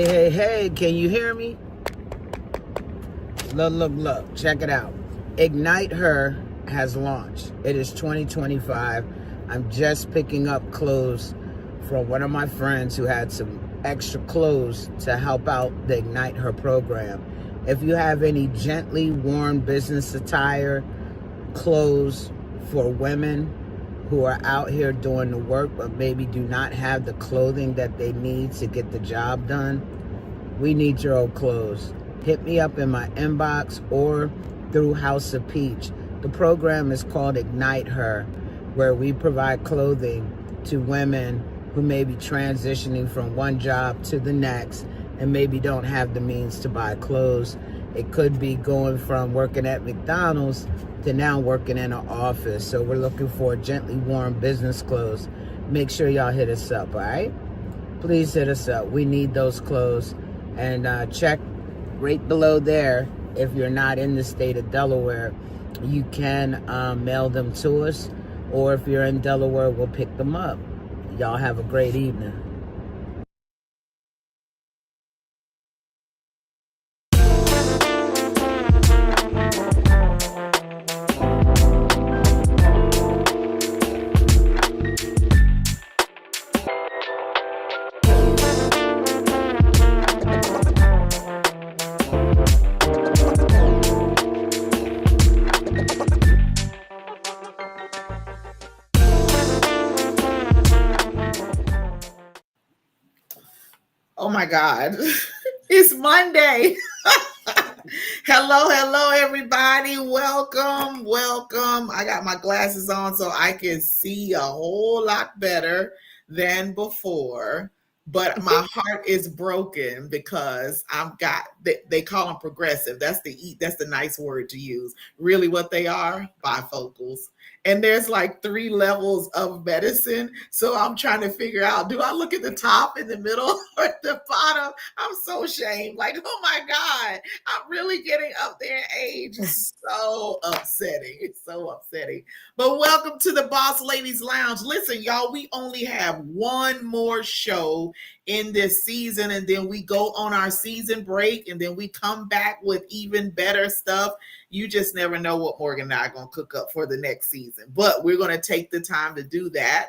Hey, can you hear me? Look, check it out. Ignite Her has launched. It is 2025. I'm just picking up clothes from one of my friends who had some extra clothes to help out the Ignite Her program. If you have any gently worn business attire, clothes for women who are out here doing the work but maybe do not have the clothing that they need to get the job done, we need your old clothes. Hit me up in my inbox or through House of Peach. The program is called Ignite Her, where we provide clothing to women who may be transitioning from one job to the next and maybe don't have the means to buy clothes. It could be going from working at McDonald's to now working in an office. So we're looking for gently worn business clothes. Make sure y'all hit us up, all right? Please hit us up. We need those clothes. And check right below there. If you're not in the state of Delaware, you can mail them to us. Or if you're in Delaware, we'll pick them up. Y'all have a great evening. Oh my God. It's Monday. Hello, everybody. Welcome. I got my glasses on so I can see a whole lot better than before. But my heart is broken because they call them progressive. That's the nice word to use. Really what they are, bifocals. And there's like 3 levels of medicine. So I'm trying to figure out, do I look at the top, in the middle, or at the bottom? I'm so ashamed. Like, oh my God, I'm really getting up there in age. It's so upsetting. It's so upsetting. But welcome to the Boss Ladies Lounge. Listen, y'all, we only have one more show in this season, and then we go on our season break, and then we come back with even better stuff. You just never know what Morgan and I are going to cook up for the next season, but we're going to take the time to do that.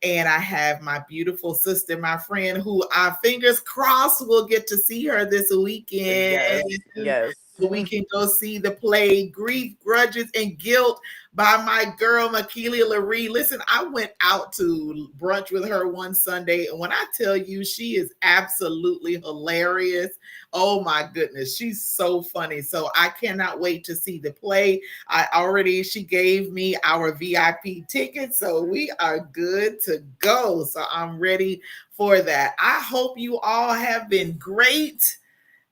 And I have my beautiful sister, my friend, who our fingers crossed will get to see her this weekend. Yes. So we can go see the play Grief, Grudges, and Guilt by my girl, Makelia Laree. Listen, I went out to brunch with her one Sunday, and when I tell you she is absolutely hilarious, oh my goodness, she's so funny. So I cannot wait to see the play. She gave me our VIP ticket, so we are good to go. So I'm ready for that. I hope you all have been great.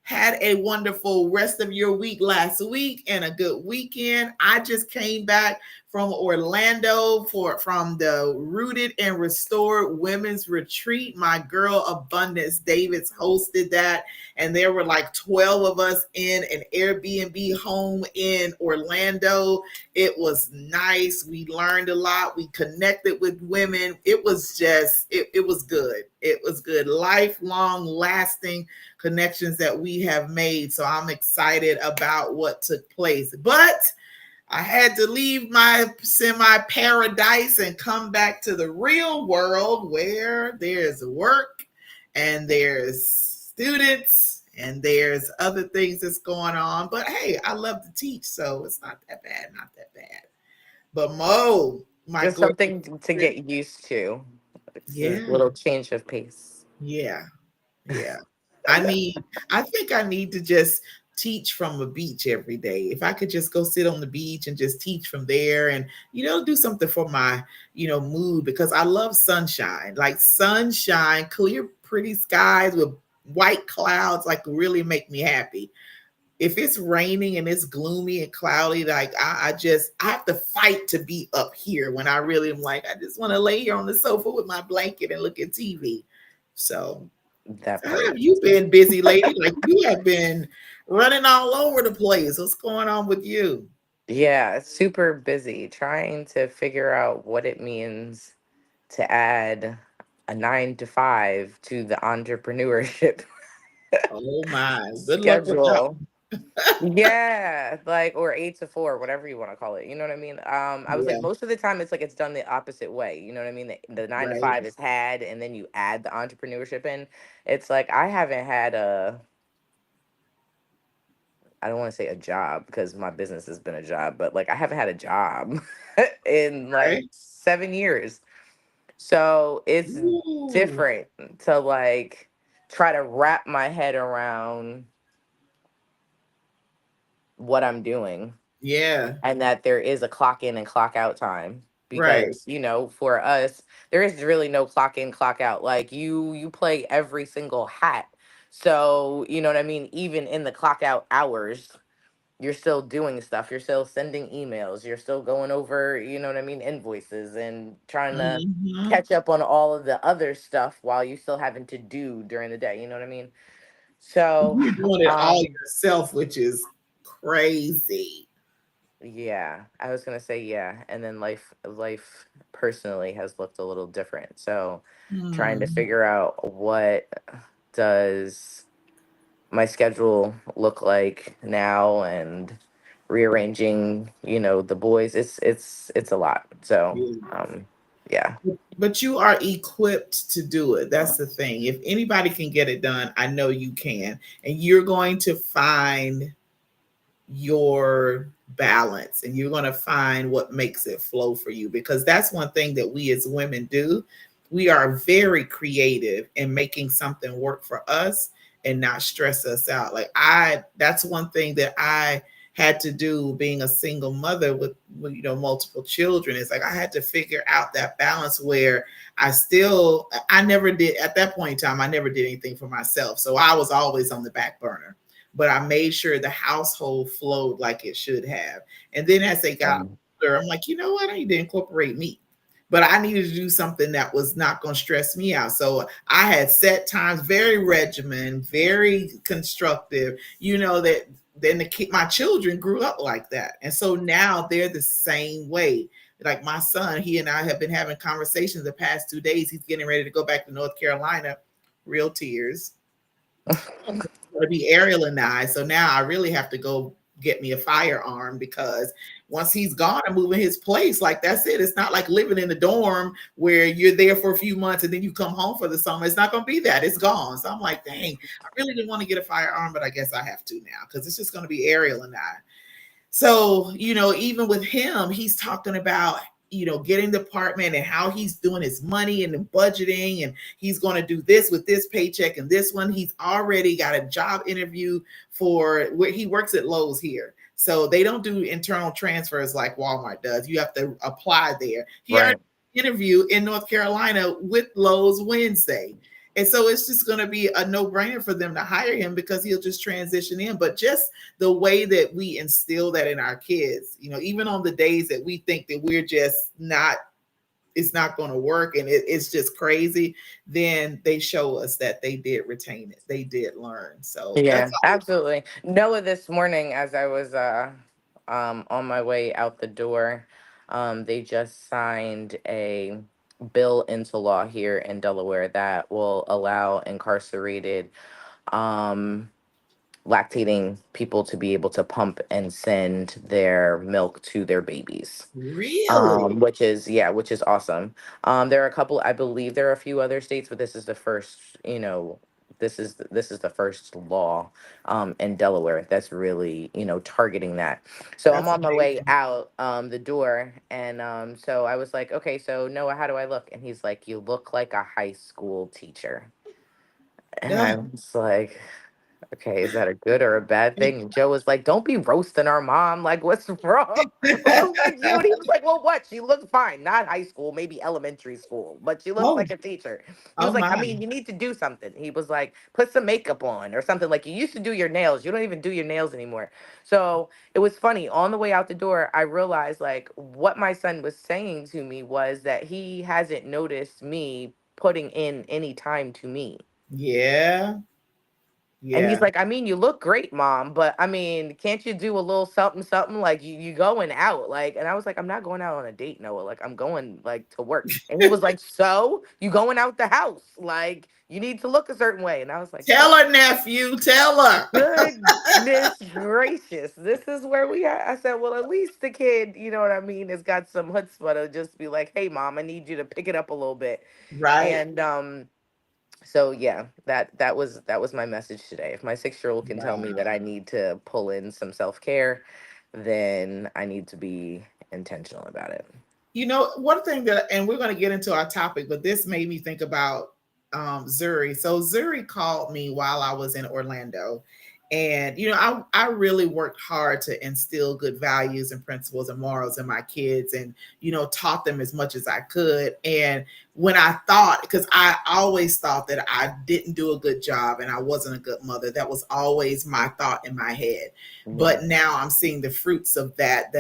Had a wonderful rest of your week last week and a good weekend. I just came back from Orlando from the Rooted and Restored Women's Retreat. My girl Abundance Davis hosted that, and there were like 12 of us in an Airbnb home in Orlando. It was nice. We learned a lot. We connected with women. It was it was good. It was good. Lifelong, lasting connections that we have made. So I'm excited about what took place. But I had to leave my semi-paradise and come back to the real world where there's work and there's students and there's other things that's going on. But hey, I love to teach, so it's not that bad. But Mo, my Just gorgeous, something to get used to. It's a yeah, little change of pace. yeah. Yeah. I think I need to just teach from a beach every day. If I could just go sit on the beach and just teach from there and, do something for my, mood, because I love sunshine, like sunshine, clear, pretty skies with white clouds, like really make me happy. If it's raining and it's gloomy and cloudy, like I have to fight to be up here when I really am like, I just want to lay here on the sofa with my blanket and look at TV. So That how part. have you been busy lady? Like you have been running all over the place. What's going on with you? Yeah, super busy trying to figure out what it means to add a 9 to 5 to the entrepreneurship. Oh my. Good luck with that. schedule. Yeah, like, or 8 to 4, whatever you want to call it. You know what I mean? I was like, Yeah, most of the time it's like it's done the opposite way. You know what I mean? The nine to right. five is had, and then you add the entrepreneurship in. It's like I haven't had a, I don't want to say a job because my business has been a job, but like I haven't had a job in like Right. 7 years. So it's Ooh. different to like try to wrap my head around what I'm doing, Yeah. and that there is a clock in and clock out time, Right. because for us there is really no clock in clock out. Like you play every single hat, so you know what I mean. Even in the clock out hours, you're still doing stuff, you're still sending emails, you're still going over, you know what I mean, invoices, and trying to Hmm. catch up on all of the other stuff while you still having to do during the day, you know what I mean. So You're doing it all um yourself, which is crazy. yeah, I was gonna say yeah, and then life personally has looked a little different. So trying to Hmm. figure out what does my schedule look like now, and rearranging, the boys. It's a lot. So yeah. But you are equipped to do it. That's the thing. If anybody can get it done, I know you can. And you're going to find your balance, and you're going to find what makes it flow for you, because that's one thing that we as women do. We are very creative in making something work for us and not stress us out. Like that's one thing that I had to do being a single mother with multiple children. It's like I had to figure out that balance where I never did at that point in time, I never did anything for myself, so I was always on the back burner, but I made sure the household flowed like it should have. And then as they got Um, older, I'm like, you know what? I need to incorporate me. But I needed to do something that was not going to stress me out. So I had set times, very regimen, very constructive, that then my children grew up like that. And so now they're the same way. Like my son, he and I have been having conversations the past 2 days. He's getting ready to go back to North Carolina, real tears, to be Ariel and I. So now I really have to go get me a firearm, because once he's gone and moving his place, like that's it. It's not like living in the dorm where you're there for a few months and then you come home for the summer. It's not going to be that. It's gone. So I'm like, dang, I really didn't want to get a firearm, but I guess I have to now, because it's just going to be Ariel and I. So, even with him, he's talking about, getting the apartment and how he's doing his money and the budgeting, and he's going to do this with this paycheck and this one. He's already got a job interview for where he works at Lowe's here. So they don't do internal transfers like Walmart does. You have to apply there. He already right. interview in North Carolina with Lowe's Wednesday. And so it's just going to be a no brainer for them to hire him, because he'll just transition in. But just the way that we instill that in our kids, even on the days that we think that we're just not, it's not going to work and it's just crazy, then they show us that they did retain it. They did learn. So that's Yeah, absolutely. Noah, this morning as I was on my way out the door, they just signed a bill into law here in Delaware that will allow incarcerated um lactating people to be able to pump and send their milk to their babies. really Which is awesome. There are a couple, I believe there are a few other states, but this is the first, this is the first law in Delaware that's really, targeting that. So I'm that's on my way amazing. out the door, and so I was like, okay, so Noah, how do I look? And he's like, you look like a high school teacher. And Yeah. I was like, okay, is that a good or a bad thing? And Joe was like, don't be roasting our mom. Like, what's wrong with you? And he was like, well, what? She looked fine. Not high school, maybe elementary school, but she looks Oh, like a teacher. He was oh like, my. I mean, you need to do something. He was like, put some makeup on or something. Like, you used to do your nails. You don't even do your nails anymore. So it was funny. On the way out the door, I realized like what my son was saying to me was that he hasn't noticed me putting in any time to me. Yeah. And he's Yeah. like, I mean, you look great, mom, but I mean, can't you do a little something, something? Like you going out. Like, and I was like, I'm not going out on a date, Noah. Like, I'm going like to work. And he was like, so you going out the house. Like, you need to look a certain way. And I was like, Tell her, nephew. Tell her. goodness gracious. This is where we are. I said, well, at least the kid, you know what I mean, has got some chutzpah to just be like, hey mom, I need you to pick it up a little bit. Right. And so yeah, that was my message today. If my 6-year-old can tell me that Wow. I need to pull in some self-care, then I need to be intentional about it. You know, one thing that, and we're going to get into our topic, but this made me think about Zuri. So Zuri called me while I was in Orlando. And, you know, I really worked hard to instill good values and principles and morals in my kids and, you know, taught them as much as I could. And when I thought, because I always thought that I didn't do a good job and I wasn't a good mother, that was always my thought in my head. Yeah. But now I'm seeing the fruits of that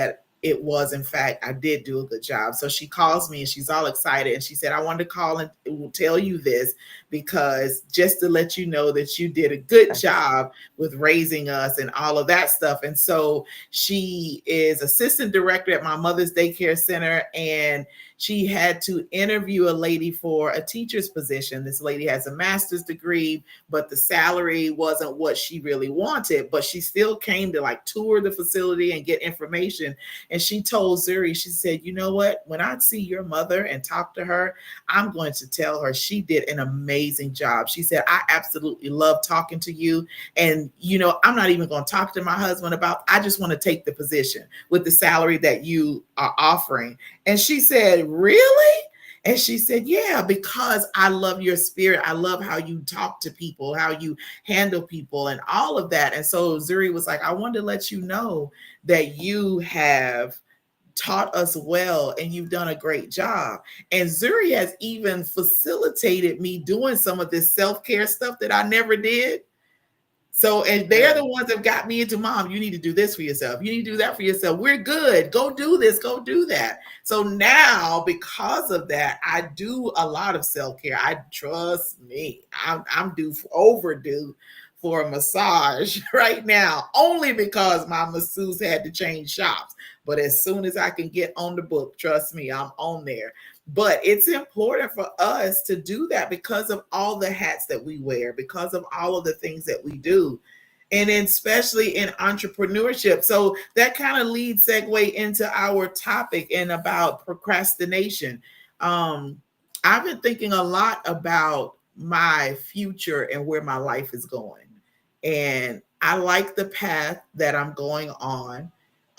it was in fact I did do a good job. So she calls me and she's all excited and she said, I wanted to call and tell you this because just to let you know that you did a good job with raising us and all of that stuff. And so she is assistant director at my mother's daycare center, and she had to interview a lady for a teacher's position. This lady has a master's degree, but the salary wasn't what she really wanted, but she still came to like tour the facility and get information. And she told Zuri, she said, you know what? When I see your mother and talk to her, I'm going to tell her she did an amazing job. She said, I absolutely love talking to you. And, you know, I'm not even going to talk to my husband about, I just want to take the position with the salary that you are offering. And she said, really? And she said, yeah, because I love your spirit. I love how you talk to people, how you handle people, and all of that. And so Zuri was like, I wanted to let you know that you have taught us well and you've done a great job. And Zuri has even facilitated me doing some of this self-care stuff that I never did. So, and they're the Good. ones that got me into, mom, you need to do this for yourself. You need to do that for yourself. We're good. Go do this. Go do that. So now, because of that, I do a lot of self-care. I trust me. I'm due overdue for a massage right now, only because my masseuse had to change shops. But as soon as I can get on the book, trust me, I'm on there. But it's important for us to do that because of all the hats that we wear, because of all of the things that we do, and then especially in entrepreneurship. So that kind of leads segue into our topic and about procrastination. Um, I've been thinking a lot about my future and where my life is going. And I like the path that I'm going on.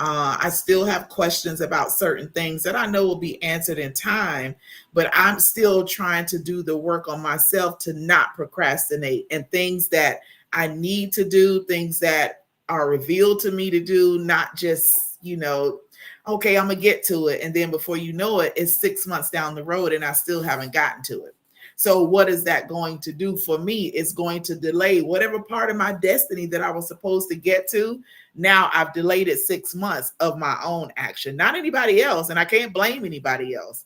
I still have questions about certain things that I know will be answered in time, but I'm still trying to do the work on myself to not procrastinate, and things that I need to do, things that are revealed to me to do, not just, you know, okay, I'm going to get to it. And then before you know it, it's 6 months down the road and I still haven't gotten to it. So, what is that going to do for me? It's going to delay whatever part of my destiny that I was supposed to get to. Now I've delayed it 6 months of my own action, not anybody else. And I can't blame anybody else.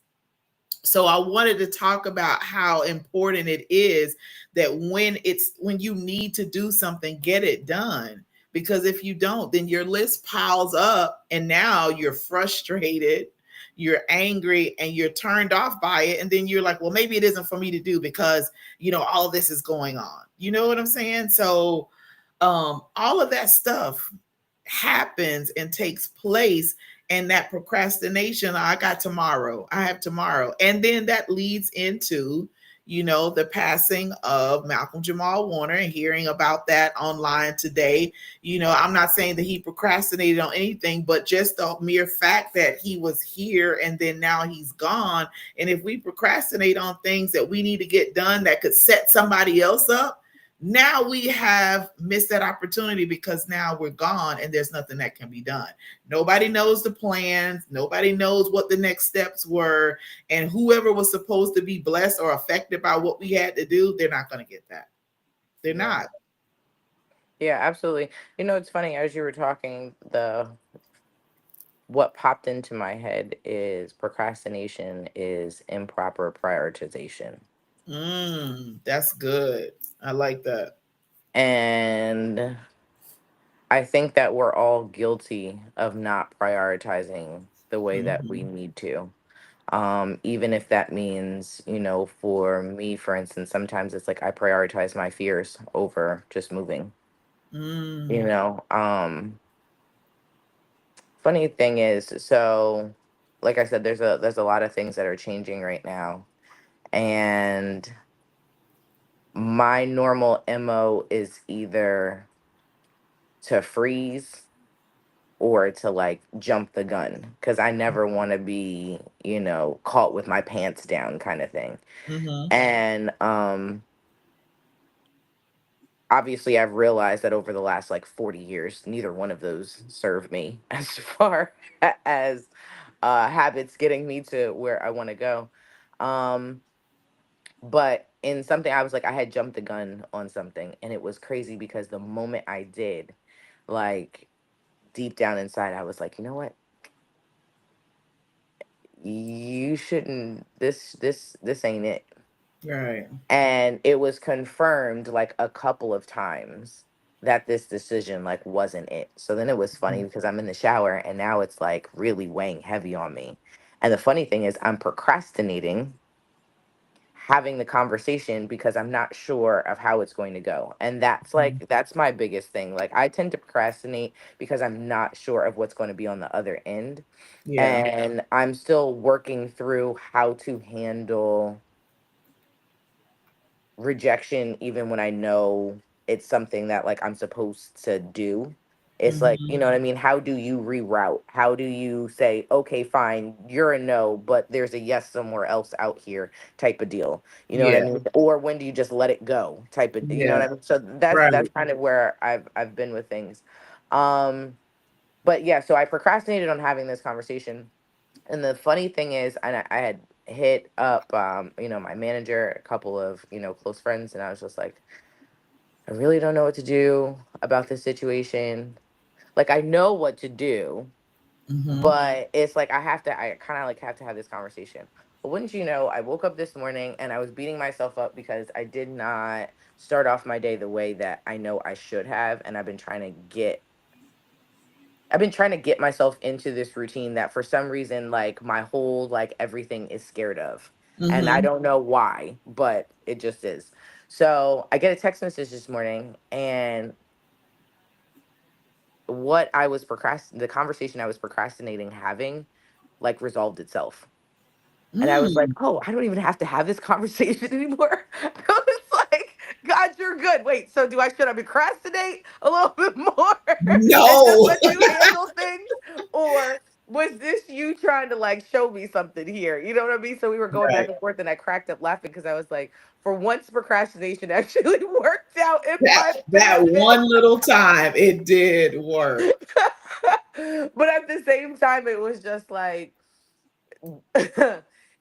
So I wanted to talk about how important it is that when you need to do something, get it done. Because if you don't, then your list piles up and now you're frustrated, you're angry, and you're turned off by it. And then you're like, well, maybe it isn't for me to do because, you know, all this is going on. You know what I'm saying? So all of that stuff happens and takes place, and that procrastination, I have tomorrow, and then that leads into, you know, the passing of Malcolm Jamal Warner and hearing about that online today. You know, I'm not saying that he procrastinated on anything, but just the mere fact that he was here and then now he's gone. And if we procrastinate on things that we need to get done that could set somebody else up, now we have missed that opportunity because now we're gone and there's nothing that can be done. Nobody knows the plans. Nobody knows what the next steps were. And whoever was supposed to be blessed or affected by what we had to do, they're not going to get that. They're Yeah. not. Yeah, absolutely. You know, it's funny as you were talking, the what popped into my head is procrastination is improper prioritization. That's good. I like that. And I think that we're all guilty of not prioritizing the way that we Mm-hmm. need to. Even if that means, for me, for instance, sometimes it's like I prioritize my fears over just moving, you Mm. know. Funny thing is, so like I said, there's a lot of things that are changing right now. And my normal MO is either to freeze or to like jump the gun because I never want to be, caught with my pants down kind of thing. Mm-hmm. And obviously I've realized that over the last like 40 years, neither one of those serve me as far as habits getting me to where I want to go. Um, but in something, I was like, I had jumped the gun on something, and it was crazy because the moment I did, like deep down inside, I was like, you know what? You shouldn't. This ain't it. Right. And it was confirmed like a couple of times that this decision like wasn't it. So then it was funny because I'm in the shower and now it's like really weighing heavy on me. And the funny thing is I'm procrastinating having the conversation because I'm not sure of how it's going to go. And that's my biggest thing. Like I tend to procrastinate because I'm not sure of what's going to be on the other end. Yeah. And I'm still working through how to handle rejection even when I know it's something that like I'm supposed to do. It's like, you Mm-hmm. know what I mean? How do you reroute? How do you say, okay, fine, you're a no, but there's a yes somewhere else out here type of deal. You know what I Yeah. mean? Or when do you just let it go type of, you know Yeah. what I mean? So that's Right. kind of where I've been with things. Um but yeah, so I procrastinated on having this conversation. And the funny thing is, and I had hit up, my manager, a couple of, close friends, and I was just like, I really don't know what to do about this situation. Like, I know what to do, Mm-hmm. but it's like I kind of like have to have this conversation. But wouldn't you know, I woke up this morning and I was beating myself up because I did not start off my day the way that I know I should have, and I've been trying to get myself into this routine that for some reason, like my whole, like everything is scared of. And I Mm-hmm. don't know why, but it just is. So I get a text message this morning, and the conversation I was procrastinating having, like resolved itself. And I was like, Mm. oh, I don't even have to have this conversation anymore. I was like, God, you're good. Wait, so should I procrastinate a little bit more and just No. let you handle things? Or was this you trying to like show me something here? You know what I mean? So we were going back Right. and forth and I cracked up laughing because I was like, for once procrastination actually worked out in That my that benefit. one little time it did work. But at the same time, it was just like,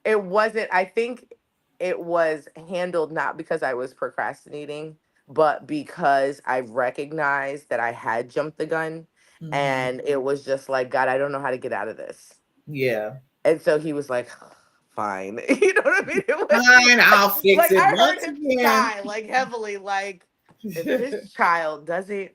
it wasn't, I think it was handled not because I was procrastinating, but because I recognized that I had jumped the gun. Mm-hmm. And it was just like, God, I don't know how to get out of this. Yeah. And so he was like, fine. You know what I mean? It was Fine, I'll fix like it I heard once him again. sigh like heavily, like, if this child doesn't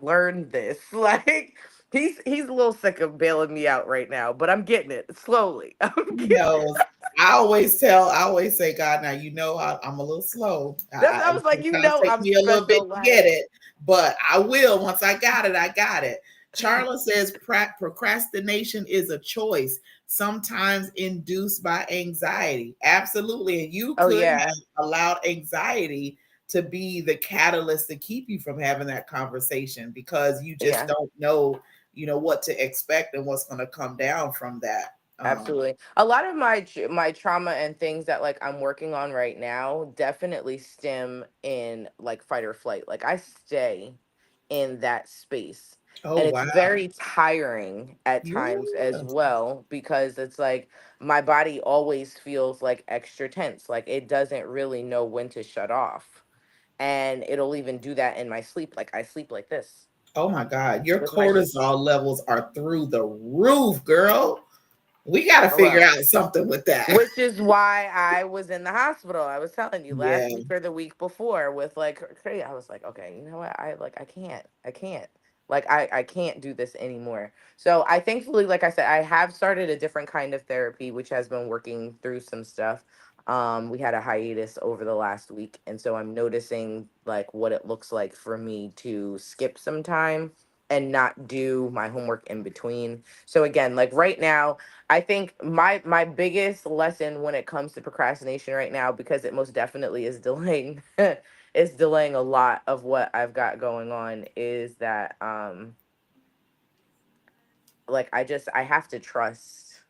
learn this, like he's a little sick of bailing me out right now, but I'm getting it slowly. I'm He getting knows. I always say, God, now you know I'm a little slow. I was like, Sometimes take I'm me a little bit special. to get Like, it, but I will. Once I got it, I got it. Charla says procrastination is a choice, sometimes induced by anxiety. Absolutely. And you oh could yeah, have allowed anxiety to be the catalyst to keep you from having that conversation because you just yeah. don't know, what to expect and what's going to come down from that. Absolutely. A lot of my trauma and things that like I'm working on right now definitely stem in like fight or flight. Like I stay in that space. Oh, And it's wow. very tiring at times as Yes. well because it's like my body always feels like extra tense. Like it doesn't really know when to shut off. And it'll even do that in my sleep. Like I sleep like this Oh my God. Your with my cortisol levels are through the roof, girl. We got to figure Hello. out something with that. Which is why I was in the hospital. I was telling you Yeah. last week or the week before with like I was like, okay, you know what? I can't. Like I can't do this anymore. So I thankfully, like I said, I have started a different kind of therapy, which has been working through some stuff. We had a hiatus over the last week, and so I'm noticing like what it looks like for me to skip some time and not do my homework in between. So again, like right now, I think my biggest lesson when it comes to procrastination right now, because it most definitely is delaying is delaying a lot of what I've got going on, is that like I have to trust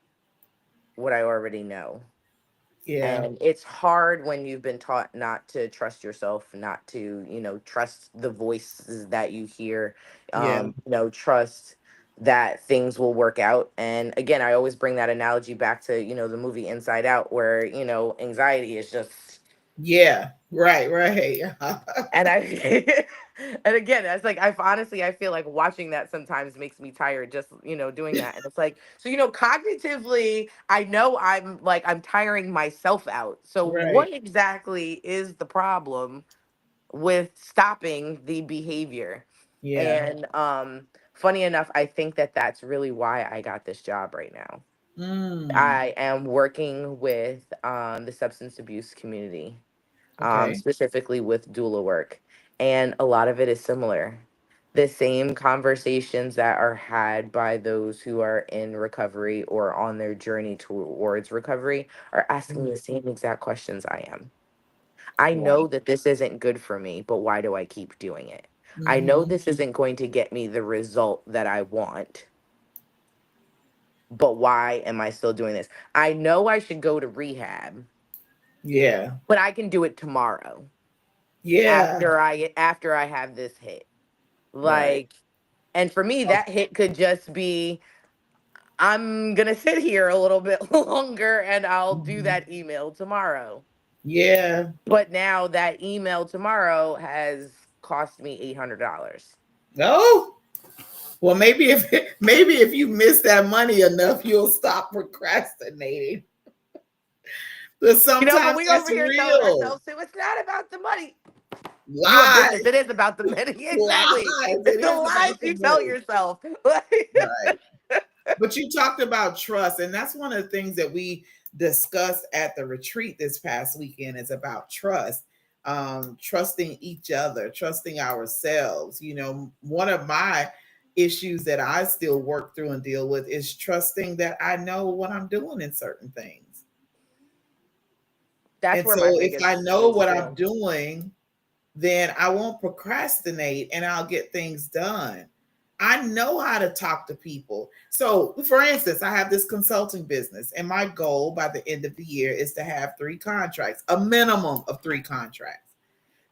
what I already know. Yeah. And it's hard when you've been taught not to trust yourself, not to, trust the voices that you hear, Yeah. trust that things will work out. And again, I always bring that analogy back to, the movie Inside Out, where, anxiety is just, Yeah. Right. Right. and I, and again, it's like I feel like watching that sometimes makes me tired. Just doing that, and it's like so cognitively, I know I'm tiring myself out. So Right. what exactly is the problem with stopping the behavior? Yeah. And funny enough, I think that that's really why I got this job right now. Mm. I am working with the substance abuse community, Okay. specifically with doula work. And a lot of it is similar. The same conversations that are had by those who are in recovery or on their journey towards recovery are asking the same exact questions I am. I Wow. know that this isn't good for me, but why do I keep doing it? I know Mm-hmm. this isn't going to get me the result that I want, but why am I still doing this? I know I should go to rehab, Yeah. but I can do it tomorrow Yeah. after I have this hit. Right. Like, and for me, that hit could just be I'm gonna sit here a little bit longer and I'll do Mhm. that email tomorrow. Yeah. But now that email tomorrow has cost me $800. No. Well, maybe if you miss that money enough, you'll stop procrastinating. But But sometimes we over that's here telling real. ourselves too, it's not about the money. You a business. Lies. It is about the money. Exactly. Lies. It's It the is lies about the you tell money. yourself. Right. But you talked about trust, and that's one of the things that we discussed at the retreat this past weekend is about trust. Trusting each other, trusting ourselves. One of my issues that I still work through and deal with is trusting that I know what I'm doing in certain things. That's And where so my if I biggest know is what I'm too. doing, then I won't procrastinate and I'll get things done. I know how to talk to people. So, for instance, I have this consulting business, and my goal by the end of the year is to have 3 contracts, a minimum of 3 contracts.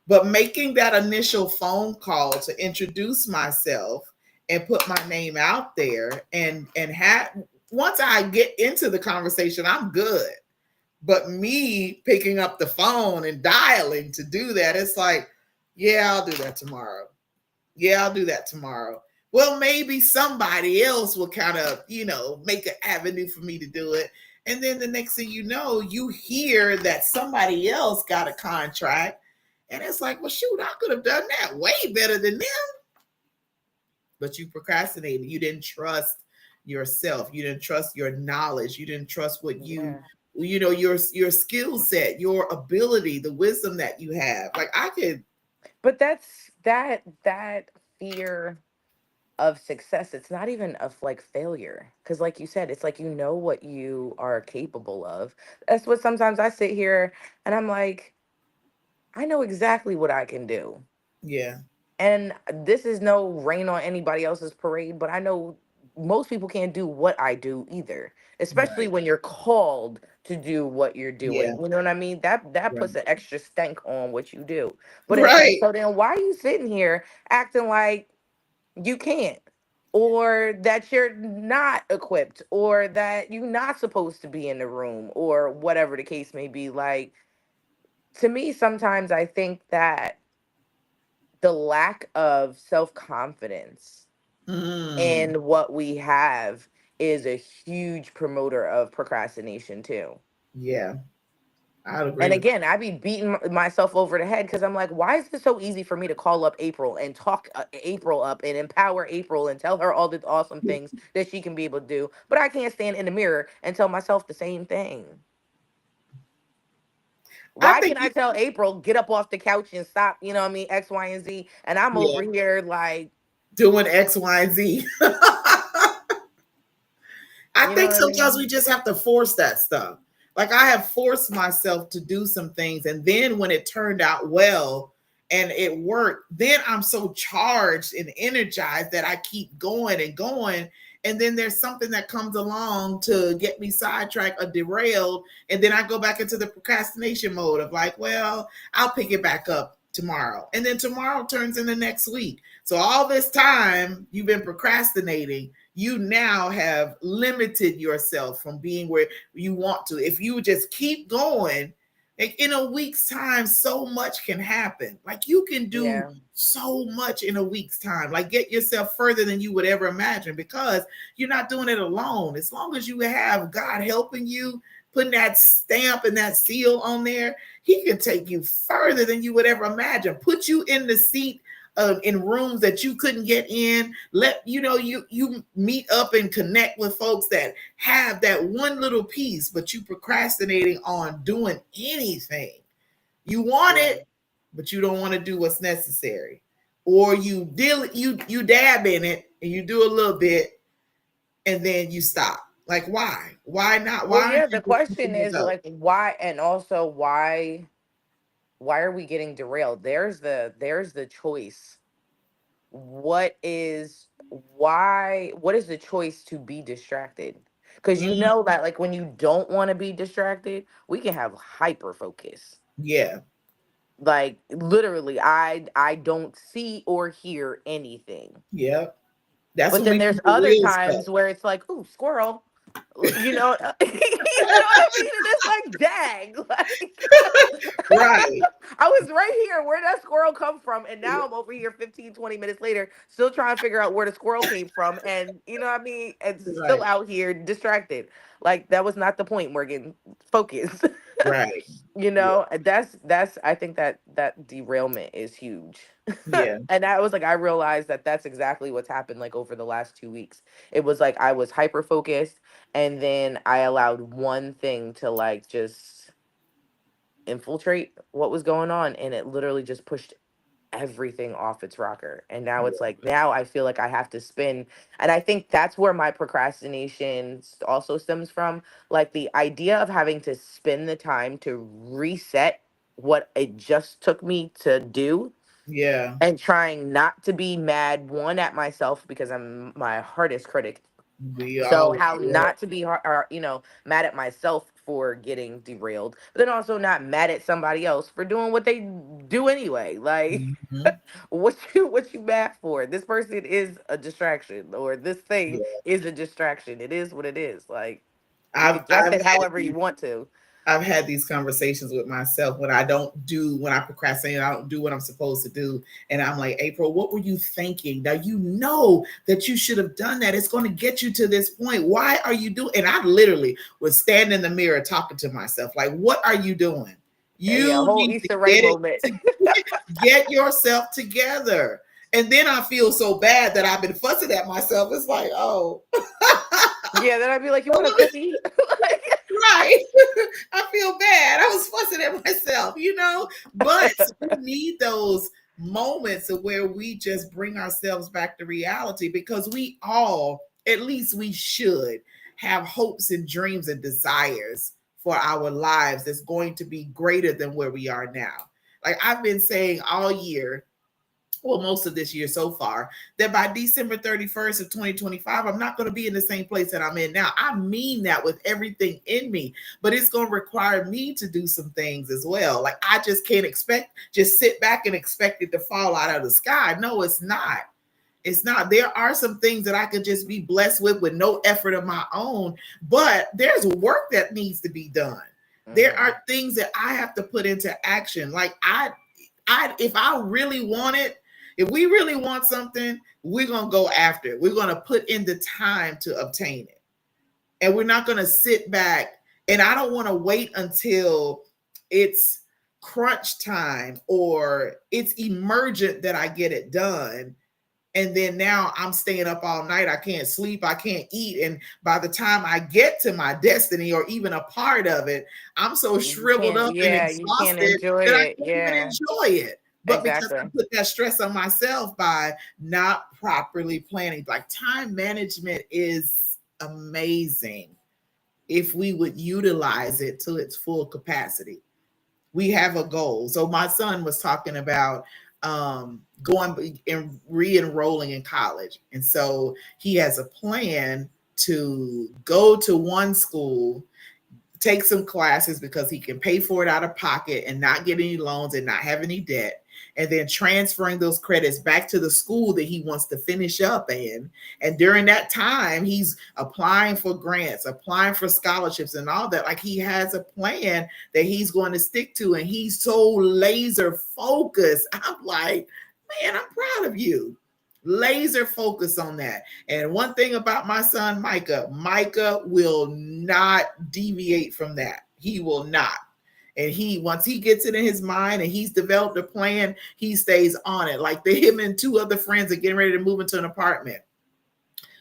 But making that initial phone call to introduce myself and put my name out there and have once I get into the conversation, I'm good. But me picking up the phone and dialing to do that, it's like, yeah, I'll do that tomorrow. Yeah, I'll do that tomorrow. Well, maybe somebody else will kind of, make an avenue for me to do it. And then the next thing you know, you hear that somebody else got a contract. And it's like, well, shoot, I could have done that way better than them. But you procrastinated. You didn't trust yourself. You didn't trust your knowledge. You didn't trust what Yeah. your skill set, your ability, the wisdom that you have. Like I could, But that fear of success, it's not even of like failure, because like you said, it's like what you are capable of. That's what sometimes I sit here and I'm like, I know exactly what I can do. yeah, And this is no rain on anybody else's parade, but I know most people can't do what I do either, especially right, when you're called to do what you're yeah, doing. You know what I mean? That right, puts an extra stank on what you do. But it's like, right. so then why are you sitting here acting like you can't? Or that you're not equipped, or that you're not supposed to be in the room, or whatever the case may be. Like, to me, sometimes I think that the lack of self confidence Mm, in what we have is a huge promoter of procrastination too. Yeah, I'd agree And with again, I be beating myself over the head because I'm like, why is it so easy for me to call up April and talk April up and empower April and tell her all the awesome that. things that she can be able to do, but I can't stand in the mirror and tell myself the same thing. I Why think can I tell April get up off the couch and stop? You know what I mean? X, Y, and Z, and I'm yeah, over here like, doing X, Y, and Z. I you know think what I sometimes we mean? just have to force that stuff. Like I have forced myself to do some things, and then when it turned out well and it worked, then I'm so charged and energized that I keep going and going. And then there's something that comes along to get me sidetracked or derailed, and then I go back into the procrastination mode of like, well, I'll pick it back up tomorrow, and then tomorrow turns into next week. So all this time you've been procrastinating, you now have limited yourself from being where you want to. If you just keep going, like in a week's time, so much can happen. Like you can do Yeah, so much in a week's time. Like get yourself further than you would ever imagine because you're not doing it alone. As long as you have God helping you, putting that stamp and that seal on there, He can take you further than you would ever imagine. Put you in the seat in rooms that you couldn't get in. Let you know you meet up and connect with folks that have that one little piece, but you procrastinating on doing anything. You want yeah. it, but you don't want to do what's necessary, or you dab in it and you do a little bit and then you stop. Like why? Why not? Well, Why aren't yeah. The you just question letting it is go? like, why, and also why are we getting derailed? There's the choice. What is what is the choice to be distracted? Because you Mm, know that like when you don't want to be distracted, we can have hyper focus. yeah, Like literally, I don't see or hear anything. yeah. That's But when then we there's do the other real stuff. times where it's like, ooh, squirrel. You know, you know what I mean? And it's like, dang, like Right, I was right here. Where did that squirrel come from? And now I'm over here 15, 20 minutes later, still trying to figure out where the squirrel came from. And you know what I mean? And still right, out here distracted. Like that was not the point, Morgan. Focus. right. You Yeah, know, that's I think that derailment is huge. yeah, And I was like, I realized that that's exactly what's happened like over the last 2 weeks. It was like I was hyper focused, and then I allowed one thing to like just infiltrate what was going on, and it literally just pushed everything off its rocker. And now it's yeah, like now I feel like I have to spin, and I think that's where my procrastination also stems from, like the idea of having to spend the time to reset what it just took me to do, yeah. and trying not to be mad one at myself because I'm my hardest critic. We So all, how yeah. not to be mad at myself for getting derailed, but then also not mad at somebody else for doing what they do anyway. Like Mhm. what you mad for? This person is a distraction, or this thing Yeah. is a distraction. It is what it is. Like you I've could dress I've it had however you want to. I've had these conversations with myself when I procrastinate, I don't do what I'm supposed to do. And I'm like, April, what were you thinking? Now you know that you should have done that. It's going to get you to this point. Why are you doing? And I literally would stand in the mirror talking to myself, like, what are you doing? Yeah, a You whole need to Easter right moment. get yourself together. And then I feel so bad that I've been fussing at myself. It's like, oh, Yeah, then I'd be like, you want a cookie? Like, right. I feel bad. I was fussing at myself, you know. But we need those moments of where we just bring ourselves back to reality because we all, at least we should, have hopes and dreams and desires for our lives that's going to be greater than where we are now. Like I've been saying all year, well, most of this year so far, that by December 31st of 2025, I'm not going to be in the same place that I'm in now. I mean that with everything in me, but it's going to require me to do some things as well. Like I just can't just sit back and expect it to fall out of the sky. No, it's not. It's not. There are some things that I could just be blessed with no effort of my own, but there's work that needs to be done. There mhm. are things that I have to put into action. Like if I really want it, if we really want something, we're gonna go after it. We're gonna put in the time to obtain it. And we're not going to sit back. And I don't want to wait until it's crunch time or it's emergent that I get it done. And then now I'm staying up all night. I can't sleep. I can't eat. And by the time I get to my destiny or even a part of it, I'm so You shriveled can't, up and yeah, you can't exhausted enjoy that I it. can't even Yeah, enjoy it. But because I exactly. put that stress on myself by not properly planning, like time management is amazing if we would utilize it to its full capacity. We have a goal. So my son was talking about going and re-enrolling in college. And so he has a plan to go to one school, take some classes because he can pay for it out of pocket and not get any loans and not have any debt, and then transferring those credits back to the school that he wants to finish up in. And during that time, he's applying for grants, applying for scholarships and all that. Like, he has a plan that he's going to stick to, and he's so laser focused. I'm like, man, I'm proud of you. Laser focus on that. And one thing about my son Micah, Micah will not deviate from that. He will not. And he, once he gets it in his mind and he's developed a plan, he stays on it. Like, him and two other friends are getting ready to move into an apartment.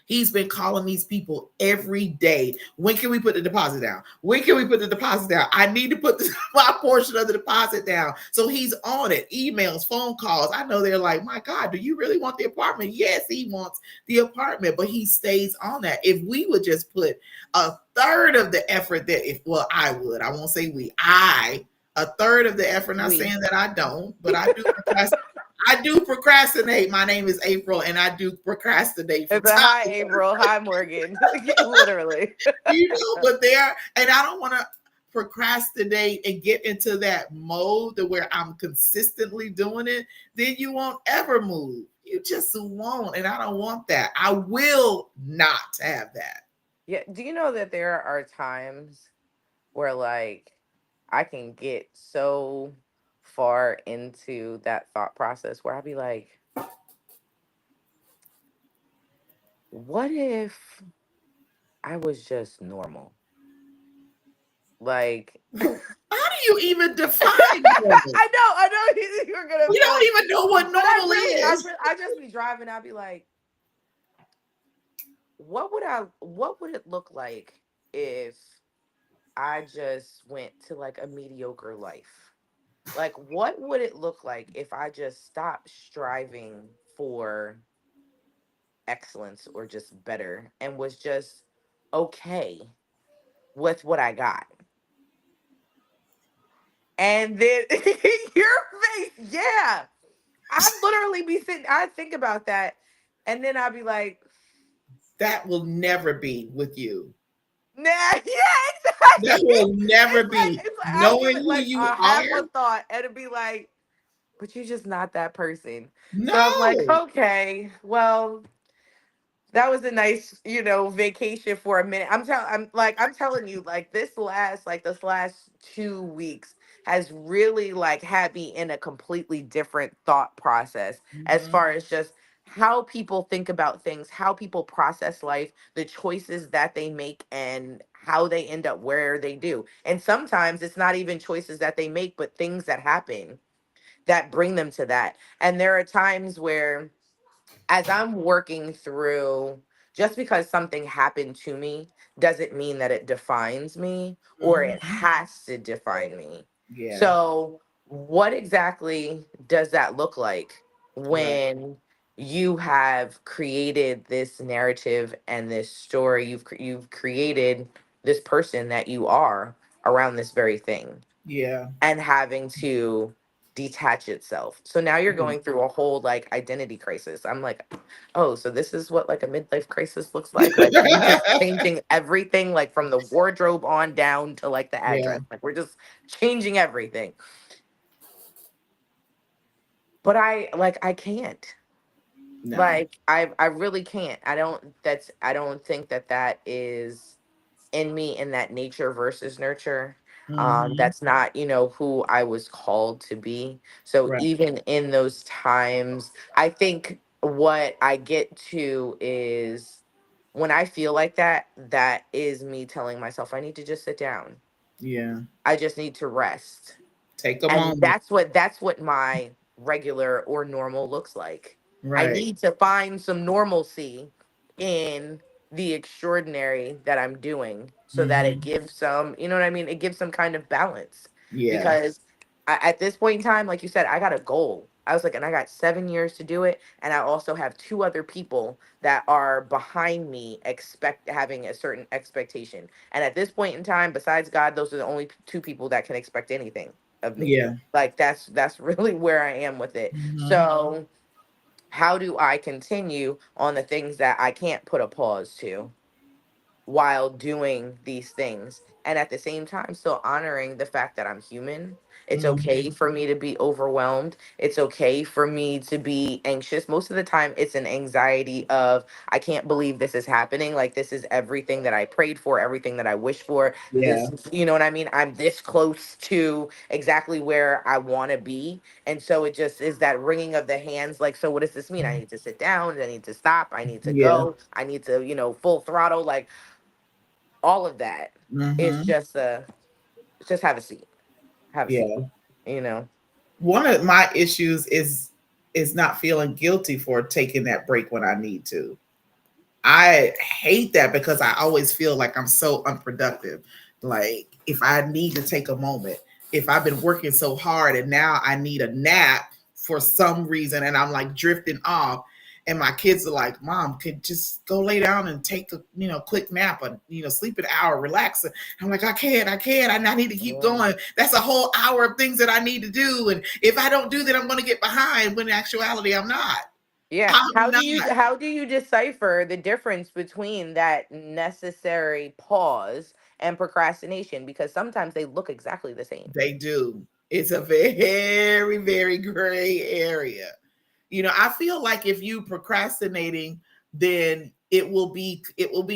He's been calling these people every day. When can we put the deposit down? When can we put the deposit down? I need to put my portion of the deposit down. So he's on it. Emails, phone calls. I know they're like, my God, do you really want the apartment? Yes, he wants the apartment, but he stays on that. If we would just put a third of the effort that, if, well, I would, I won't say we, a third of the effort, not We. saying that I don't, but I do procrastinate. My name is April, and I do procrastinate from It's a time hi, to April. Hi, Morgan. Literally. but there, and I don't want to procrastinate and get into that mode to where I'm consistently doing it. Then you won't ever move. You just won't, and I don't want that. I will not have that. Yeah. Do you know that there are times where, like, I can get so far into that thought process where I'll be like, what if I was just normal? Like, How do you even define normal? I know you're gonna We be don't like, even know what but I normal really, is. I just be driving. I'll be like, what would it look like if I just went to like a mediocre life? Like, what would it look like if I just stopped striving for excellence or just better and was just okay with what I got? And then your face, yeah. I literally be sitting, I think about that, and then I'd be like, That will never be with you. nah, yeah, That exactly. will never be. It's like I'll give Knowing it who like you a half are, a thought, and it'd be like, but you're just not that person. So I'm like, no. okay, well, that was a nice, vacation for a minute. I'm telling you, like, this last 2 weeks has really like had me in a completely different thought process as Mhm. far as just how people think about things, how people process life, the choices that they make, and how they end up where they do. And sometimes it's not even choices that they make, but things that happen that bring them to that. And there are times where, as I'm working through, just because something happened to me doesn't mean that it defines me or it Mhm. has to define me. Yeah. So, what exactly does that look like Right. when you have created this narrative and this story? You've created this person that you are around this very thing, Yeah. and having to detach itself. So now you're Yeah. going through a whole like identity crisis. I'm like, oh, so this is what like a midlife crisis looks like. Like we just changing everything, like from the wardrobe on down to like the Yeah. address. Like we're just changing everything. But I can't. No. Like I really can't. I don't think that that is in me, in that nature versus nurture. Mhm. That's not, who I was called to be. So Right. even in those times, I think what I get to is when I feel like that, that is me telling myself I need to just sit down. Yeah. I just need to rest. Take a And moment. that's what my regular or normal looks like. I Right. need to find some normalcy in the extraordinary that I'm doing so that it Hmm. gives some, you know what I mean? It gives some kind of balance. Yeah. Because at this point in time, like you said, I got a goal. I was like, and I got 7 years to do it. And I also have two other people that are behind me, expect having a certain expectation. And at this point in time, besides God, those are the only two people that can expect anything of me. Yeah. Like that's really where I am with it. Hmm. So how do I continue on the things that I can't put a pause to while doing these things, and at the same time still honoring the fact that I'm human? It's okay Hmm. for me to be overwhelmed. It's okay for me to be anxious. Most of the time it's an anxiety of, I can't believe this is happening. Like, this is everything that I prayed for, everything that I wished for. Yeah. This, you know what I mean? I'm this close to exactly where I want to be. And so it just is that wringing of the hands. Like, so what does this mean? I need to sit down, I need to stop, I need to Yeah. go, I need to, full throttle. Like, all of that is Hmm. just have a seat, have a seat, Yeah. you know. One of my issues is not feeling guilty for taking that break when I need to. I hate that because I always feel like I'm so unproductive. Like, if I need to take a moment, if I've been working so hard and now I need a nap for some reason and I'm like drifting off, and my kids are like, "Mom, could just go lay down and take a quick nap, and sleep an hour, relax." I'm like, I can't. I need to keep Yeah. going. That's a whole hour of things that I need to do, and if I don't do that, I'm going to get behind. When in actuality, I'm not. Yeah, I'm not. how do you decipher the difference between that necessary pause and procrastination? Because sometimes they look exactly the same. They do. It's a very, very gray area. I feel like if you procrastinating, then it will be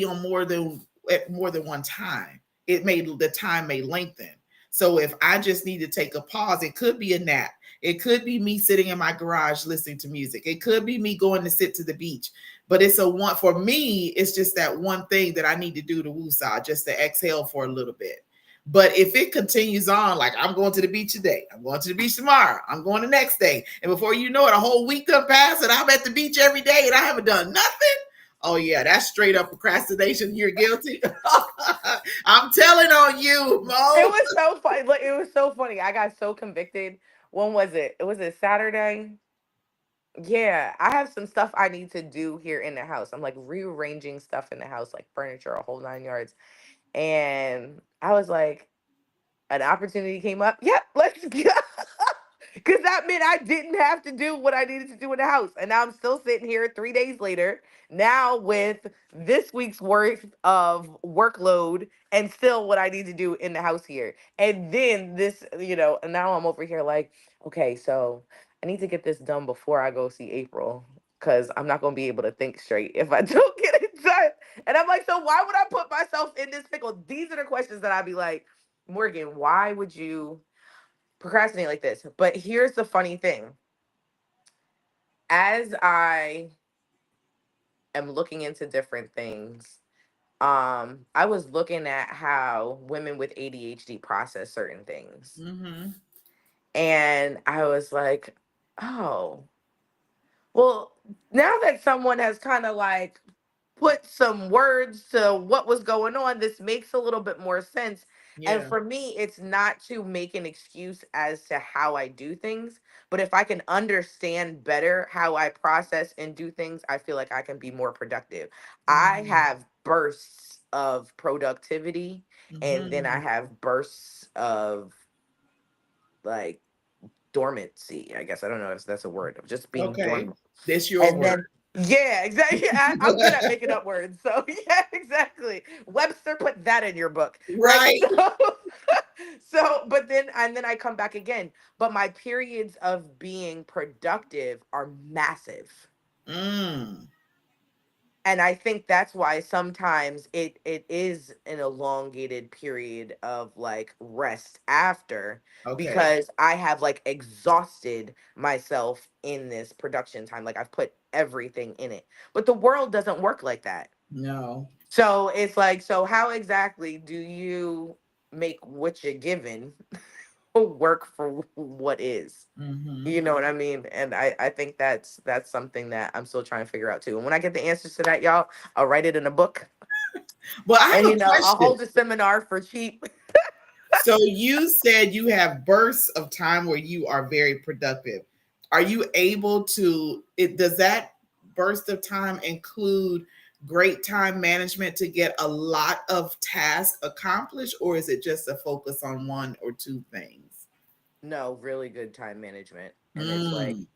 on more than at more than one time. The time may lengthen. So if I just need to take a pause, it could be a nap. It could be me sitting in my garage listening to music. It could be me going to sit to the beach. But it's a one for me, it's just that one thing that I need to do to woosah, just to exhale for a little bit. But if it continues on, like, I'm going to the beach today, I'm going to the beach tomorrow, I'm going the next day, and before you know it, a whole week done passed, and I'm at the beach every day, and I haven't done nothing. Oh yeah, that's straight up procrastination. You're guilty. I'm telling on you, It Mo. was so funny. Like, it was so funny. I got so convicted. When was it? Was it Saturday? Yeah, I have some stuff I need to do here in the house. I'm like rearranging stuff in the house, like furniture, a whole 9 yards. And I was like, an opportunity came up. Yep, let's go. Because that meant I didn't have to do what I needed to do in the house. And now I'm still sitting here 3 days later, now with this week's worth of workload and still what I need to do in the house here. And then this, and now I'm over here like, okay, so I need to get this done before I go see April. Because I'm not going to be able to think straight if I don't get it done. And I'm like, so why would I put myself in this pickle? These are the questions that I'd be like, Morgan, why would you procrastinate like this? But here's the funny thing. As I am looking into different things, I was looking at how women with ADHD process certain things. Mm-hmm. And I was like, oh, well, now that someone has kind of like put some words to what was going on, this makes a little bit more sense. And Yeah. for me, it's not to make an excuse as to how I do things, but if I can understand better how I process and do things, I feel like I can be more productive. I Mm-hmm. have bursts of productivity, and then I Mm-hmm. have bursts of like dormancy. I guess I don't know if that's a word, of just being Okay. dormant. This your And word. then, yeah, exactly. I'm good at making up words. So, yeah, exactly. Webster, put that in your book, right? Right. So, but then I come back again. But my periods of being productive are massive. Mm. And I think that's why sometimes it is an elongated period of like rest after, Okay. because I have like exhausted myself in this production time. Like, I've put everything in it. But the world doesn't work like that. No. So it's like, so how exactly do you make what you're given work for what is? Hmm. You know what I mean? And I think that's something that I'm still trying to figure out too. And when I get the answers to that, y'all, I'll write it in a book. Well, I And have a I'll question. hold a seminar for cheap. So you said you have bursts of time where you are very productive. Are you able to it does that burst of time include great time management to get a lot of tasks accomplished, or is it just a focus on one or two things? No, really good time management. And it's like, Mm.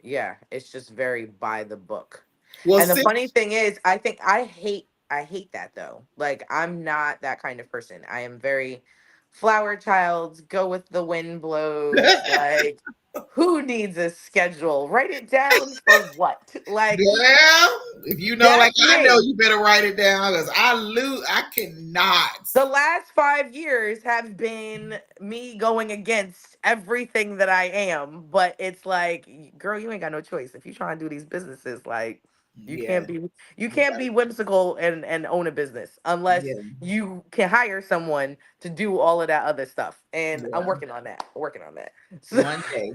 yeah, it's just very by the book. Well, And the since funny thing is, I hate that though. Like I'm not that kind of person. I am very flower child, go with the wind blows. Like who needs a schedule? Write it down for what? Like Well, if you know, like that's I know, me. you better write it down because I cannot. The last 5 years have been me going against everything that I am, but it's like, girl, you ain't got no choice. If you trying to do these businesses, like you can't Yeah, be you you can't got be whimsical and own a business unless yeah, you can hire someone to do all of that other stuff. And I'm yeah. working on that. Working on that. So, One day,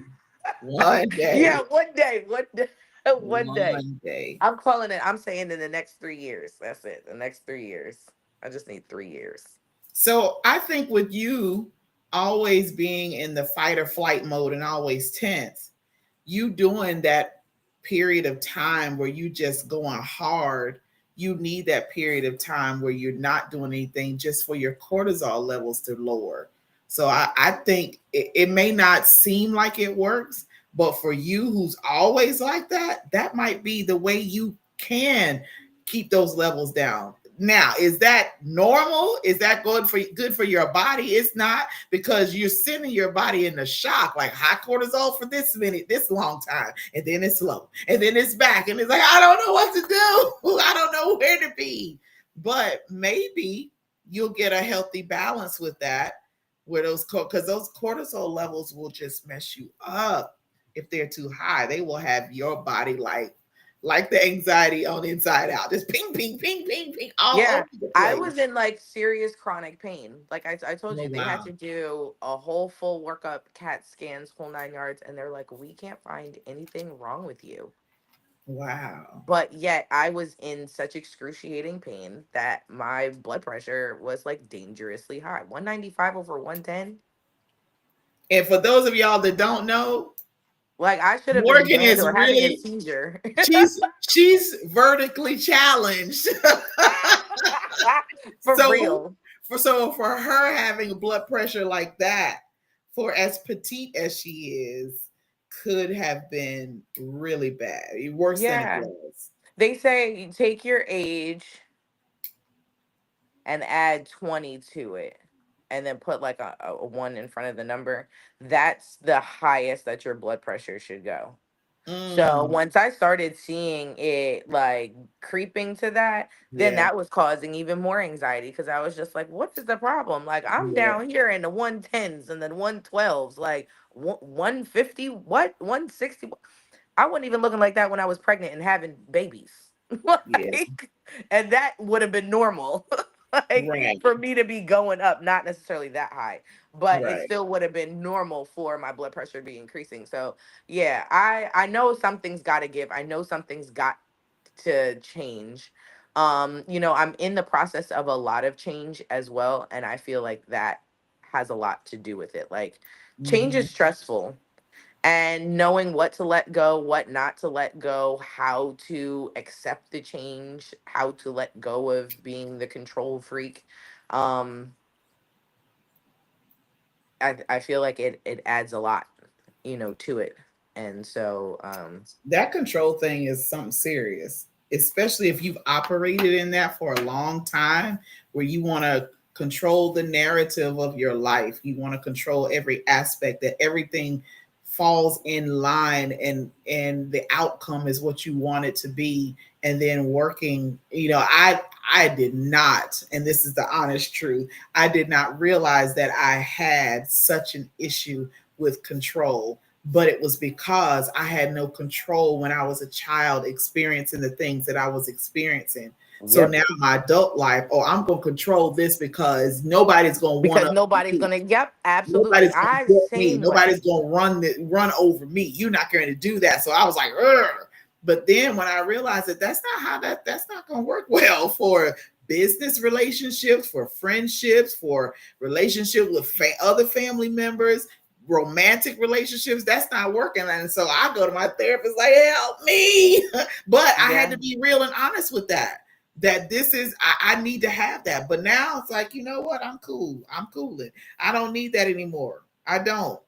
one yeah, day, one day, one day. one day. I'm calling it. I'm saying in the next 3 years. That's it. The next 3 years. I just need 3 years. So I think with you always being in the fight or flight mode and always tense, you doing that period of time where you just going hard, you need that period of time where you're not doing anything just for your cortisol levels to lower. So I think it may not seem like it works, but for you who's always like that, that might be the way you can keep those levels down. Now, is that normal? Is that good for your body? It's not, because you're sending your body into shock, like high cortisol for this minute, this long time, and then it's low, and then it's back, and it's like I don't know what to do. I don't know where to be. But maybe you'll get a healthy balance with that, where because those cortisol levels will just mess you up if they're too high. They will have your body like the anxiety on Inside Out, just ping, ping, ping, ping, ping, all Yeah, over the I place. was in like serious chronic pain. Like I told Oh you, they had wow, to do a whole full workup, CAT scans, whole 9 yards, and they're like, we can't find anything wrong with you. wow. But yet I was in such excruciating pain that my blood pressure was like dangerously high, 195 over 110. And for those of y'all that don't know, Like I should have been Morgan dead is or having a really seizure. she's vertically challenged. For so real. for her having blood pressure like that, for as petite as she is, could have been really bad, worse than it Yeah. was. They say you take your age and add 20 to it and then put like a one in front of the number. That's the highest that your blood pressure should go. So Mm, once I started seeing it like creeping to that, then yeah, that was causing even more anxiety because I was just like, what is the problem? Like I'm yeah, down here in the 110s and then 112s, like 150, what? 160. I wasn't even looking like that when I was pregnant and having babies. yeah. Like, and that would have been normal. Like Right, for me to be going up, not necessarily that high, but it right. still would have been normal for my blood pressure to be increasing. So yeah, I know something's got to give. I know something's got to change. I'm in the process of a lot of change as well, and I feel like that has a lot to do with it. Like change Mhm. is stressful, and knowing what to let go, what not to let go, how to accept the change, how to let go of being the control freak. Um, I feel like it adds a lot, to it. And so, That control thing is something serious, especially if you've operated in that for a long time, where you want to control the narrative of your life. You want to control every aspect, that everything falls in line, and the outcome is what you want it to be. And then working, I did not, and this is the honest truth, I did not realize that I had such an issue with control but it was because I had no control when I was a child experiencing the things that I was experiencing. So Yep. now my adult life, oh, I'm going to control this because nobody's going to one Because up nobody's me. gonna, yep, absolutely. Nobody's going to I get me. same Nobody's way. going to run over me. You're not going to do that. So I was like, ugh. But then when I realized that that's not going to work well for business relationships, for friendships, for relationship with other family members, romantic relationships, that's not working. And so I go to my therapist like, help me. But I had Yeah. to be real and honest with that. That this is I need to have that. But now it's like, you know what? I'm cool. I'm cooling. I don't need that anymore. I don't.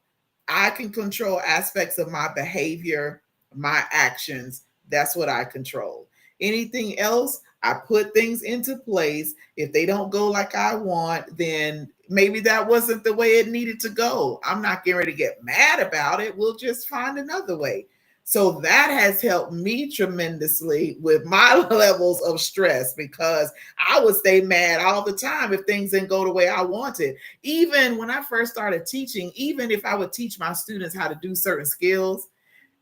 I can control aspects of my behavior, my actions. That's what I control. Anything else, I put things into place. If they don't go like I want, then maybe that wasn't the way it needed to go. I'm not getting ready to get mad about it. We'll just find another way. So that has helped me tremendously with my levels of stress because I would stay mad all the time if things didn't go the way I wanted. Even when I first started teaching, even if I would teach my students how to do certain skills,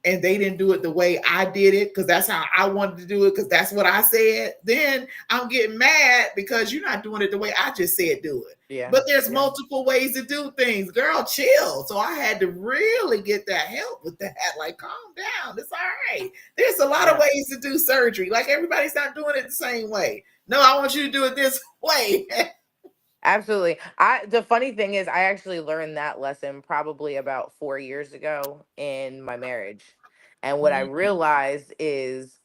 and they didn't do it the way I did it because that's how I wanted to do it because that's what I said, then I'm getting mad because you're not doing it the way I just said do it. Yeah. But there's Yeah. multiple ways to do things. Girl, chill. So I had to really get that help with that. Like, calm down. It's all right. There's a lot of Yeah. ways to do surgery. Like, everybody's not doing it the same way. No, I want you to do it this way. Absolutely. The funny thing is I actually learned that lesson probably about 4 years ago in my marriage. And what I realized is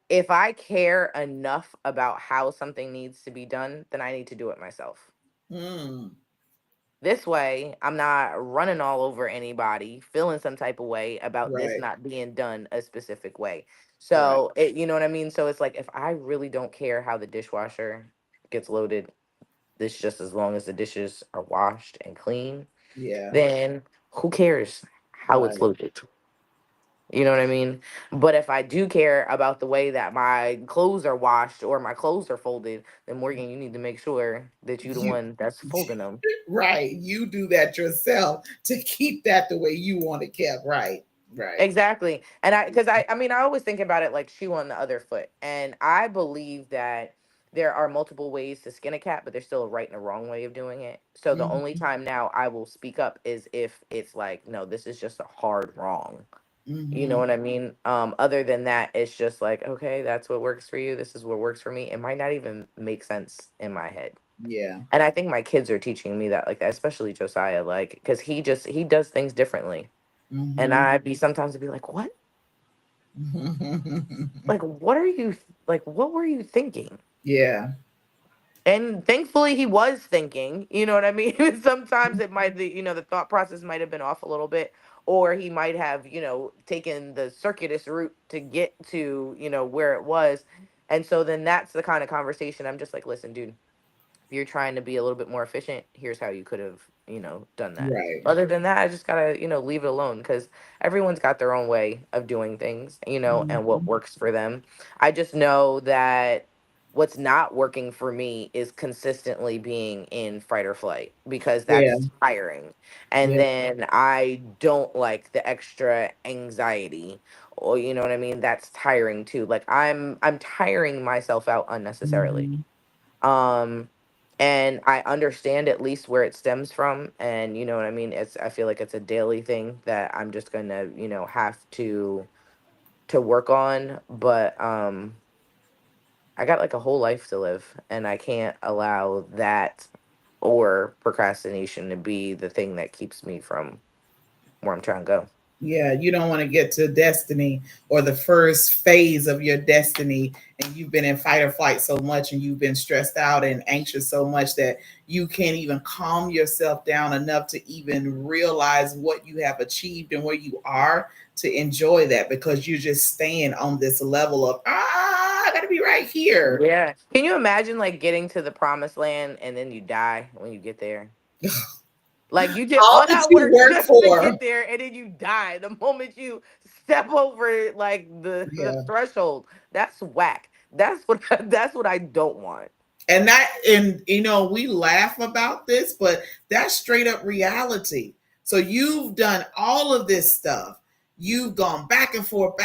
if I care enough about how something needs to be done, then I need to do it myself. Mm, This way, I'm not running all over anybody, feeling some type of way about this right, not being done a specific way. right. So, you know what I mean? So it's like if I really don't care how the dishwasher gets loaded, this just as long as the dishes are washed and clean, Yeah, then who cares how it's right. loaded? You know what I mean? But if I do care about the way that my clothes are washed or my clothes are folded, then Morgan, you need to make sure that you the You one that's folding them. right. You do that yourself to keep that the way you want it kept. Right. Right. Exactly. And because I mean, I always think about it like shoe on the other foot. And I believe that there are multiple ways to skin a cat, but there's still a right and a wrong way of doing it. So the only Mm-hmm. time now I will speak up is if it's like, no, this is just a hard wrong. You know Mm-hmm. what I mean? Other than that, it's just like, okay, that's what works for you. This is what works for me. It might not even make sense in my head. Yeah. And I think my kids are teaching me that, like that, especially Josiah, like, because he does things differently. And Mm-hmm. I'd be sometimes I'd be like, what? Like, what are you, like, what were you thinking? Yeah. And thankfully he was thinking, you know what I mean? Sometimes it might be, the thought process might have been off a little bit, or he might have, taken the circuitous route to get to, where it was. And so then that's the kind of conversation I'm just like, listen, dude, if you're trying to be a little bit more efficient, here's how you could have, done that. Right. Other than that, I just gotta, leave it alone because everyone's got their own way of doing things, and what Mm-hmm. works for them. I just know that what's not working for me is consistently being in fight or flight because Yeah. that's tiring. And Yeah. then I don't like the extra anxiety or you know what I mean? That's tiring too. Like I'm tiring myself out unnecessarily. Mm-hmm. um and I understand at least where it stems from, and you know what I mean, I feel like it's a daily thing that I'm just gonna have to work on. But I got like a whole life to live, and I can't allow that or procrastination to be the thing that keeps me from where I'm trying to go. Yeah, you don't want to get to destiny or the first phase of your destiny, and you've been in fight or flight so much, and you've been stressed out and anxious so much that you can't even calm yourself down enough to even realize what you have achieved and where you are to enjoy that because you're just staying on this level of, I got to be right here. Yeah, can you imagine like getting to the promised land and then you die when you get there? Like you did All all that that you work work just to for. get there, and then you die the moment you step over like the Yeah. threshold. That's whack. That's what that's what I don't want. And that, and we laugh about this, but that's straight up reality. So you've done all of this stuff. You've gone back and forth,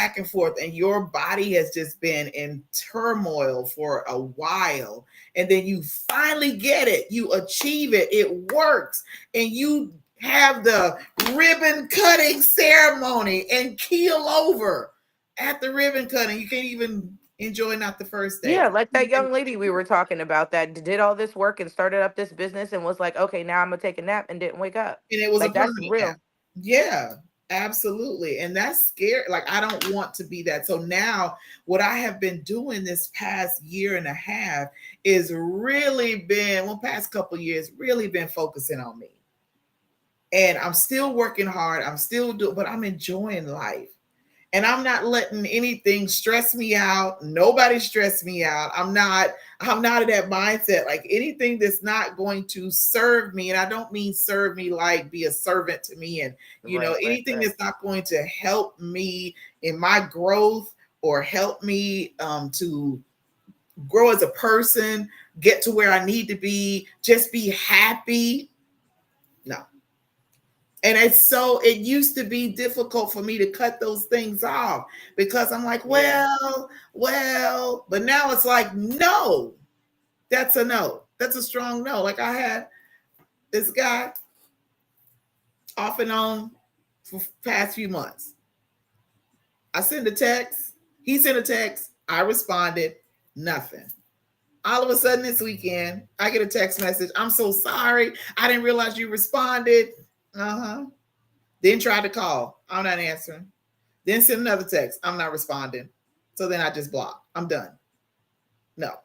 and your body has just been in turmoil for a while. And then you finally get it. You achieve it. It works. And you have the ribbon cutting ceremony and keel over at the ribbon cutting. You can't even enjoy not the first Yeah, day. like that young lady we were talking about that did all this work and started up this business and was like, okay, now I'm gonna take a nap and didn't wake up. And it was a Like that's permanent nap. real. Yeah, absolutely. And that's scary. Like, I don't want to be that. So now, what I have been doing this past year and a half is really been, well, past couple years, really been focusing on me. And I'm still working hard. I'm still doing, but I'm enjoying life. And I'm not letting anything stress me out. Nobody stress me out. I'm not in that mindset. Like, anything that's not going to serve me, and I don't mean serve me like be a servant to me, and Right, right, anything right. that's not going to help me in my growth or help me to grow as a person, get to where I need to be, just be happy. No. And it used to be difficult for me to cut those things off because I'm like, Yeah. but now it's like, no, that's a no. That's a strong no. Like, I had this guy off and on for past few months. I sent a text. He sent a text. I responded. Nothing. All of a sudden this weekend, I get a text message. I'm so sorry. I didn't realize you responded. Uh-huh. Then tried to call. I'm not answering. Then send another text. I'm not responding. So then I just block. I'm done. No.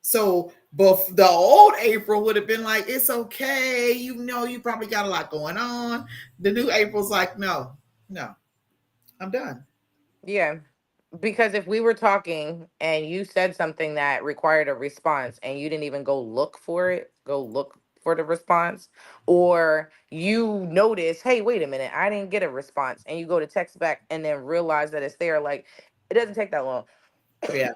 So, but the old April would have been like, it's okay. You probably got a lot going on. The new April's like, no, I'm done. Yeah. Because if we were talking and you said something that required a response and you didn't even go look for the response, or you notice, hey, wait a minute, I didn't get a response, and you go to text back and then realize that it's there, like it doesn't take that long. Yeah,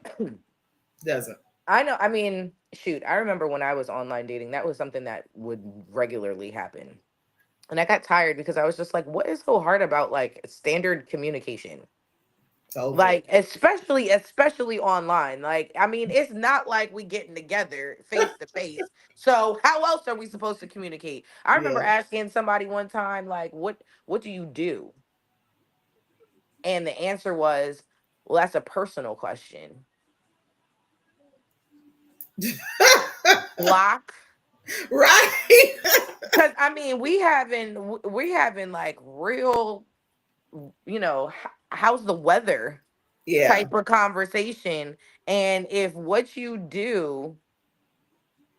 doesn't. I know. I mean, shoot, I remember when I was online dating, that was something that would regularly happen. And I got tired because I was just like, what is so hard about like standard communication? It's over. Like especially online. Like, I mean, it's not like we getting together face to face. So how else are we supposed to communicate? I remember Yeah. asking somebody one time, like, what do you do? And the answer was, well, that's a personal question. Block. Right. Because I mean, we having like real, how's the weather Yeah. type of conversation. And if what you do,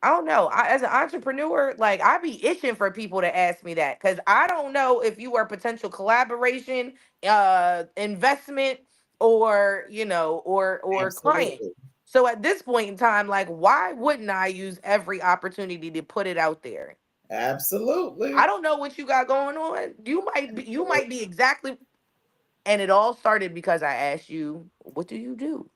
I don't know, as an entrepreneur, like I be itching for people to ask me that because I don't know if you are potential collaboration, investment, or or client. Absolutely. So at this point in time, like, why wouldn't I use every opportunity to put it out there? I Absolutely. don't know what you got going on. You might be exactly. And it all started because I asked you, what do you do?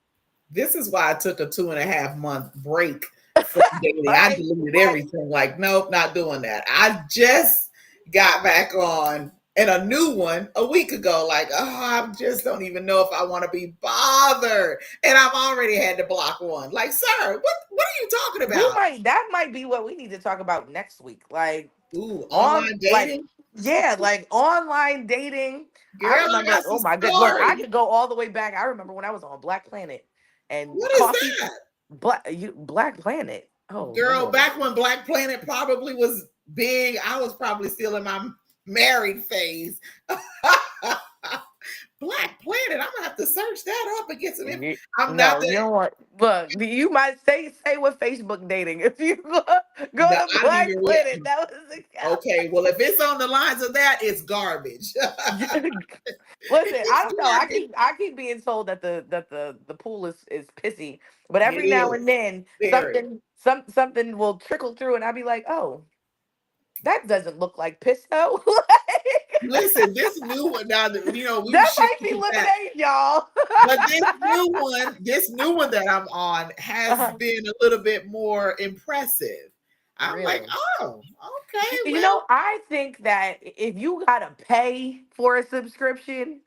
This is why I took a 2.5 month break from dating. I Right? deleted Right. everything. Like, nope, not doing that. I just got back on and a new one a week ago. Like, oh, I just don't even know if I want to be bothered. And I've already had to block one. Like, sir, what are you talking We about? might that might be what we need to talk about next week. Like Ooh, on online like dating? yeah, like online dating. I Girl, I remember, got some oh my good look, I stories. could go all the way back. I remember when I was on Black Planet and What is coffee. that? Black Planet. Oh Girl, Lord. back when Black Planet probably was big, I was probably still in my married phase. Black Planet, I'm gonna have to search that up and get some. I'm not No, you that. don't want. Look, you might say with Facebook dating. If you go No, to I didn't Black even. Planet, that was the Okay, well, if it's on the lines of that, it's garbage. Listen, I It's don't know. I garbage. keep I keep being told that the pool is pissy, but It every now and is then very. something will trickle through, and I'll be like, oh, that doesn't look like piss though. Listen, this new one now. We've That might shifted be to that. lemonade, y'all. But this new one that I'm on has Uh-huh. been a little bit more impressive. I'm like, Really? oh, okay, You well, know, I think that if you gotta pay for a subscription,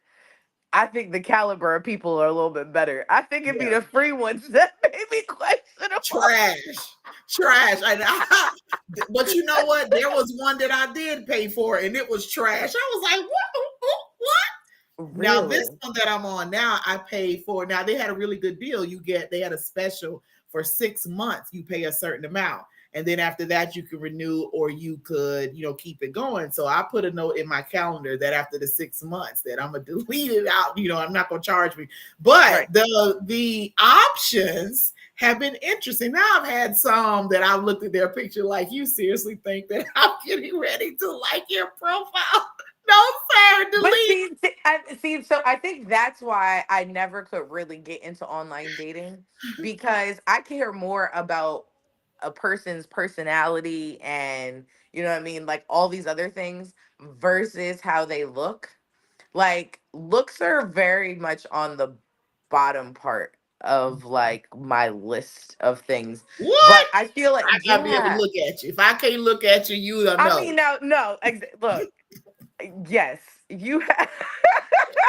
I think the caliber of people are a little bit better. I think it'd be yeah, the free ones that may be questionable. trash, trash. But you know what? There was one that I did pay for, and it was trash. I was like, what? Now this Really? one that I'm on now, I paid for. Now they had a really good deal. They had a special for 6 months. You pay a certain amount, and then after that you can renew or you could, keep it going. So I put a note in my calendar that after the 6 months that I'm gonna delete it out. I'm not gonna charge me. But Right. the options have been interesting. Now I've had some that I've looked at their picture like, you seriously think that I'm getting ready to like your profile? No, sir, But delete. so I think that's why I never could really get into online dating because I care more about a person's personality and you know what I mean, like all these other things versus how they look. Like looks are very much on the bottom part of like my list of things. What? But I feel like I gotta be able to yeah. look at you. If I can't look at you, you don't I know. mean no, look, yes, you have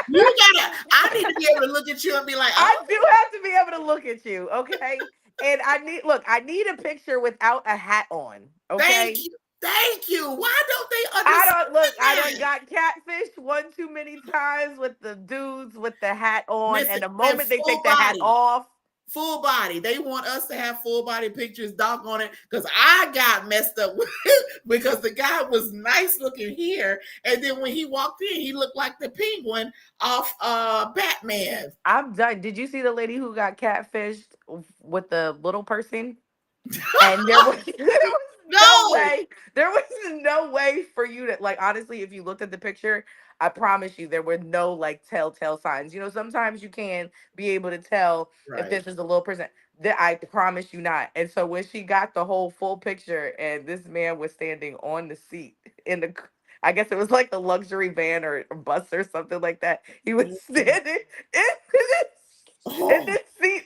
You gotta. I need to be able to look at you and be like, I oh, do have to be able to look at you, okay? And I need a picture without a hat on, thank okay? you, thank you. Why don't they understand I don't that? got catfish one too many times with the dudes with the hat on, Listen, and the and moment they take full the hat body. off, Full body. They want us to have full body pictures, doggone it. Because I got messed up with because the guy was nice looking here. And then when he walked in, he looked like the penguin off Batman. I'm done. Did you see the lady who got catfished with the little person? And No. there was no way for you to like honestly if you looked at the picture, I promise you there were no like telltale signs. You know, sometimes you can be able to tell if Right. this is a little person. That I promise you not. And so when she got the whole full picture and this man was standing on the seat in the I guess it was like a luxury van or bus or something like that. He was standing in Oh, this seat.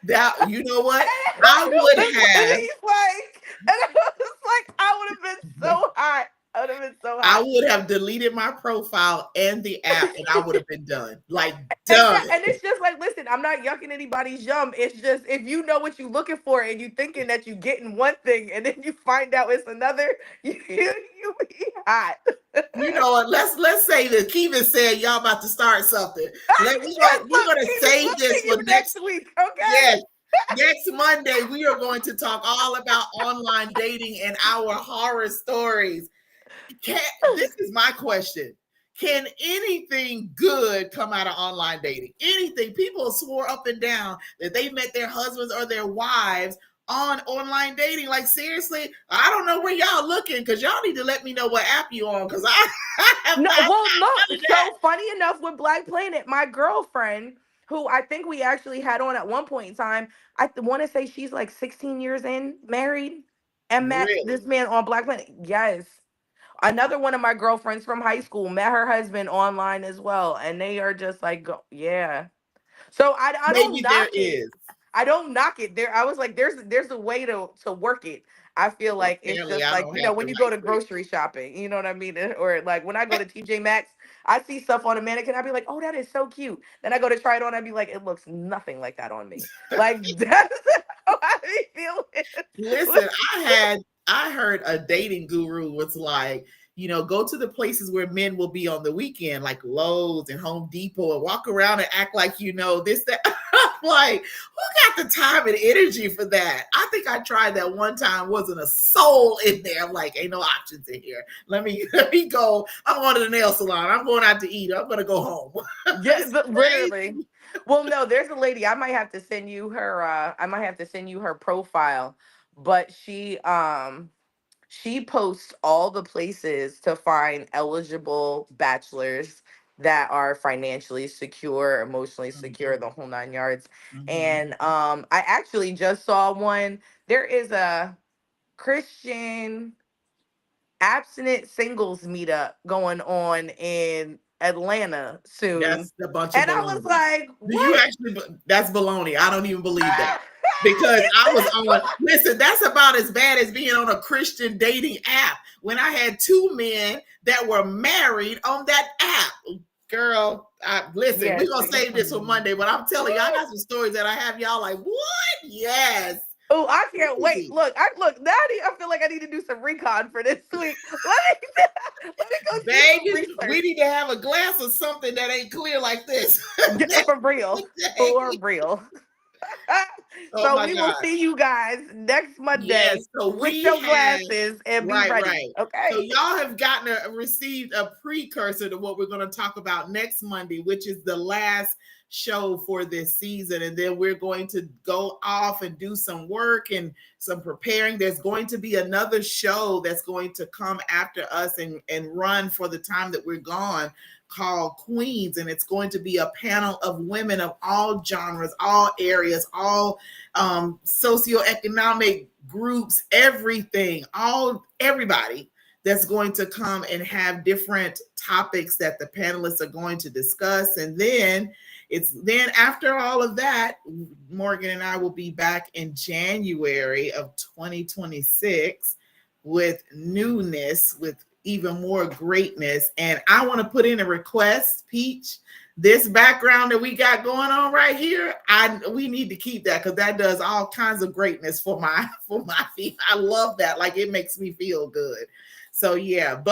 that, you know what? I would And have. he's like, and I was like, I would have been so hot. I would have been so I hot. would have deleted my profile and the app, and I would have been done. Like done. Exactly. And it's just like, listen, I'm not yucking anybody's yum. It's just if you know what you're looking for and you thinking that you getting one thing and then you find out it's another, you be hot. You know what? Let's say that Keevan said y'all about to start something. Yes, We're look, gonna Jesus, save we'll this see for you next. next week, okay? Yes, next Monday we are going to talk all about online dating and our horror stories. This is my question. Can anything good come out of online dating? Anything. People swore up and down that they met their husbands or their wives on online dating. Like, seriously, I don't know where y'all looking because y'all need to let me know what app you on because I have No, not well, found look. none of that. So funny enough, with Black Planet, my girlfriend, who I think we actually had on at one point in time, I want to say she's like 16 years in, married, and met this Really? man on Black Planet. Yes, another one of my girlfriends from high school met her husband online as well, and they are just like, yeah. So I don't Maybe there knock it. is. I don't knock it. There, I was like, there's a way to work it. I feel Well, like it's apparently just I like don't you know have the when you go right to way. grocery shopping, you know what I mean, or like when I go to TJ Maxx, I see stuff on a mannequin, I'd be like, oh, that is so cute. Then I go to try it on, I'd be like, it looks nothing like that on me. Like that's how I be feeling. Listen, I heard a dating guru was like, go to the places where men will be on the weekend, like Lowe's and Home Depot, and walk around and act like you know this, that. Like, who got the time and energy for that? I think I tried that one time, wasn't a soul in there. I'm like, ain't no options in here. Let me go. I'm going to the nail salon. I'm going out to eat. I'm gonna go home. Yeah, It's but literally. crazy. Well, no, there's a lady. I might have to send you her. I might have to send you her profile, but she posts all the places to find eligible bachelors that are financially secure, emotionally secure, Mhm, the whole nine yards. mhm. And I actually just saw one. There is a Christian abstinent singles meetup going on in Atlanta soon. That's a bunch of And I was baloney. like, Do you what? actually? That's baloney. I don't even believe that. Because I was on, listen, that's about as bad as being on a Christian dating app when I had two men that were married on that app. Girl, listen, Yeah, we're going to save this for Monday, but I'm telling you, I got some stories that I have y'all like, what? Yes. oh, I can't wait. Crazy. Look, I feel like I need to do some recon for this week. Let me go do some Baby, we research. need to have a glass of something that ain't clear like this. Yeah, for real. For real. Oh So my we will God. see you guys next Yes. Monday So with we your have, glasses and be right, ready. right. So Okay. y'all have received a precursor to what we're going to talk about next Monday, which is the last show for this season. And then we're going to go off and do some work and some preparing. There's going to be another show that's going to come after us and run for the time that we're gone, called Queens. And it's going to be a panel of women of all genres, all areas, all socioeconomic groups, everything, everybody that's going to come and have different topics that the panelists are going to discuss. And then after all of that, Morgan and I will be back in January of 2026 with newness, with even more greatness. And I want to put in a request, Peach. This background that we got going on right here, we need to keep that, because that does all kinds of greatness for my feet. I love that. Like, it makes me feel good. So yeah,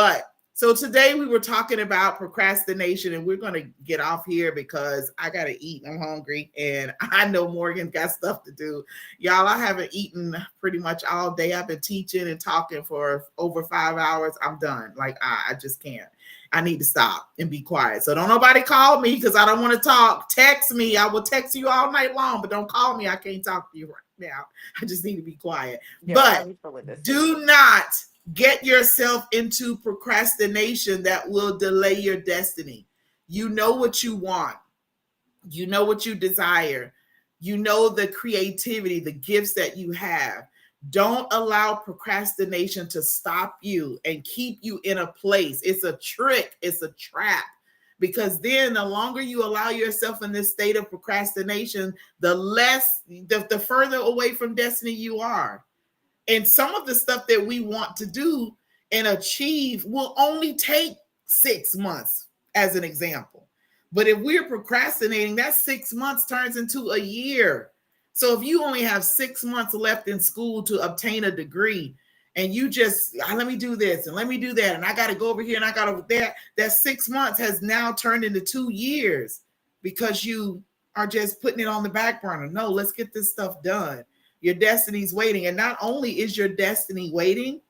so today we were talking about procrastination, and we're going to get off here because I got to eat. I'm hungry, and I know Morgan got stuff to do. Y'all, I haven't eaten pretty much all day. I've been teaching and talking for over 5 hours. I'm done. Like, I just can't. I need to stop and be quiet. So don't nobody call me because I don't want to talk. Text me. I will text you all night long, but don't call me. I can't talk to you right now. I just need to be quiet. Yeah, but do not get yourself into procrastination that will delay your destiny. You know what you want. You know what you desire. You know the creativity, the gifts that you have. Don't allow procrastination to stop you and keep you in a place. It's a trick, it's a trap. Because then the longer you allow yourself in this state of procrastination, the further away from destiny you are. And some of the stuff that we want to do and achieve will only take 6 months, as an example. But if we're procrastinating, that 6 months turns into a year. So if you only have 6 months left in school to obtain a degree, and you just, let me do this and let me do that, and I got to go over here and I got to there, that 6 months has now turned into 2 years because you are just putting it on the back burner. No, let's get this stuff done. Your destiny's waiting. And not only is your destiny waiting,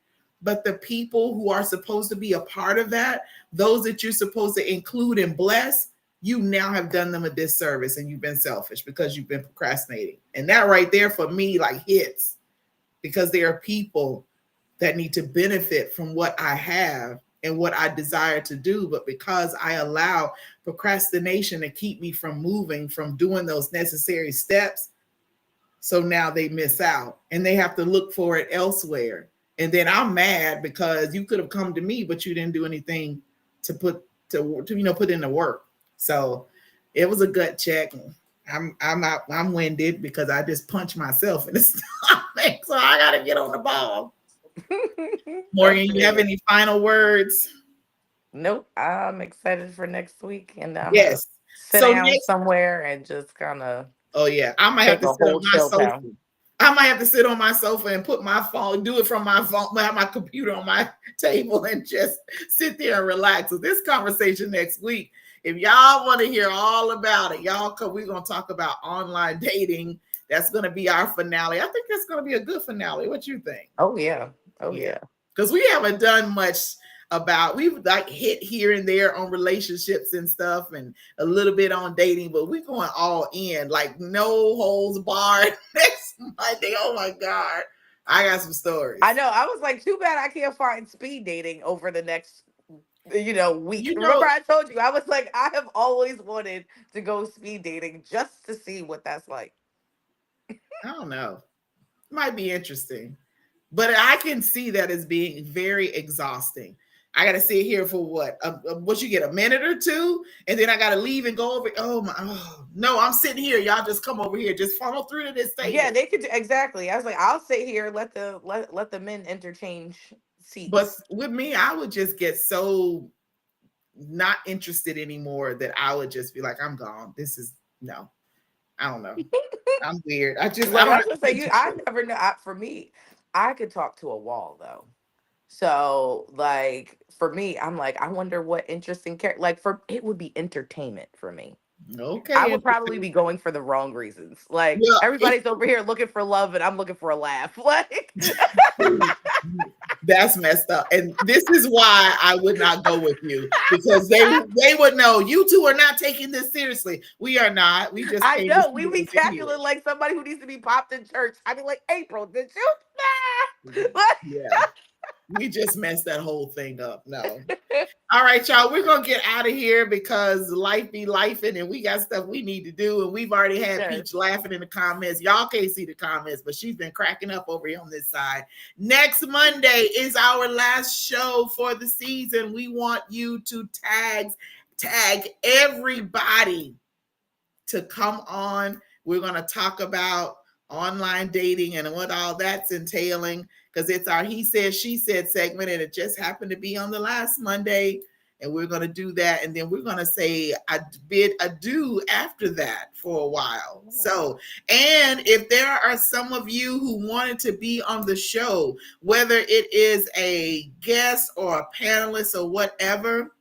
but the people who are supposed to be a part of that, those that you're supposed to include and bless, you now have done them a disservice, and you've been selfish because you've been procrastinating. And that right there for me like hits, because there are people that need to benefit from what I have and what I desire to do. But because I allow procrastination to keep me from moving, from doing those necessary steps, so now they miss out and they have to look for it elsewhere. And then I'm mad because you could have come to me, but you didn't do anything to put in the work. So it was a gut check. I'm winded because I just punched myself in the stomach. So I gotta get on the ball. Morgan, you have any final words? Nope. I'm excited for next week, and I'm gonna Yes. sit So down next, somewhere and just kind of oh yeah, I might have take to a sit on whole my chill sofa. pill. I might have to sit on my sofa and put my phone, do it from my phone, have my computer on my table and just sit there and relax. So this conversation next week, if y'all want to hear all about it, y'all, because we're going to talk about online dating. That's going to be our finale. I think that's going to be a good finale. What you think? Oh yeah. Oh Yeah. yeah. Because we haven't done much we've like hit here and there on relationships and stuff and a little bit on dating, but we're going all in, like no holds barred next Monday. Oh my God. I got some stories. I know. I was like, too bad I can't find speed dating over the next, week. You Remember, know, I told you I was like, I have always wanted to go speed dating just to see what that's like. I don't know. Might be interesting. But I can see that as being very exhausting. I got to sit here for what you get, a minute or two, and then I got to leave and go over. Oh my, oh, no, I'm sitting here. Y'all just come over here. Just funnel through to this Yeah, table. they could exactly. I was like, I'll sit here, let the men interchange But seats. with me, I would just get so not interested anymore that I would just be like, I'm gone. This is no, I don't know. I'm weird. I Like I don't was gonna say, you, know. I never know. For me, I could talk to a wall though. So like for me, I'm like, I wonder what interesting character. Like for it would be entertainment for me. I Okay, would probably be going for the wrong reasons. Like well, everybody's over here looking for love, and I'm looking for a laugh. Like that's messed up. And this is why I would not go with you, because they would know you two are not taking this seriously. We are not. We just I came to know see we what be was in here. calculating like somebody who needs to be popped in church. I'd be like, April, did you? Nah. Yeah, we just messed that whole thing up. No. All right, y'all, we're gonna get out of here because life be lifing and we got stuff we need to do. And we've already had Yes. Peach laughing in the comments. Y'all can't see the comments, but she's been cracking up over here on this side. Next Monday is our last show for the season. We want you to tag everybody to come on. We're going to talk about online dating and what all that's entailing, because it's our He Said, She Said segment, and it just happened to be on the last Monday. And we're going to do that. And then we're going to say a bid adieu after that for a while. So, and if there are some of you who wanted to be on the show, whether it is a guest or a panelist or whatever,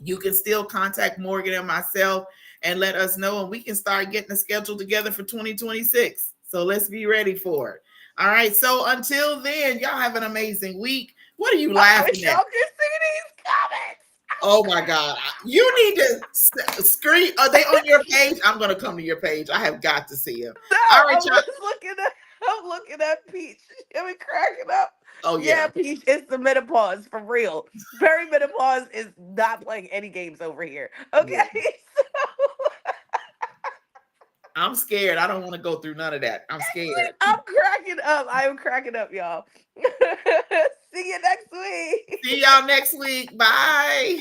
you can still contact Morgan and myself and let us know, and we can start getting a schedule together for 2026. So let's be ready for it. All right. So until then, y'all have an amazing week. What are you I wish laughing y'all at? could see these comments. Oh my God. You need to screen. Are they on your page? I'm going to come to your page. I have got to see them. No, All right, y'all. I'm looking at Peach. She be cracking up. Oh, Yeah, yeah. Peach, it's the menopause for real. Menopause is not playing any games over here. Okay. Yeah. I'm scared. I don't want to go through none of that. I'm scared. I'm cracking up. I am cracking up, y'all. See you next week. See y'all next week. Bye.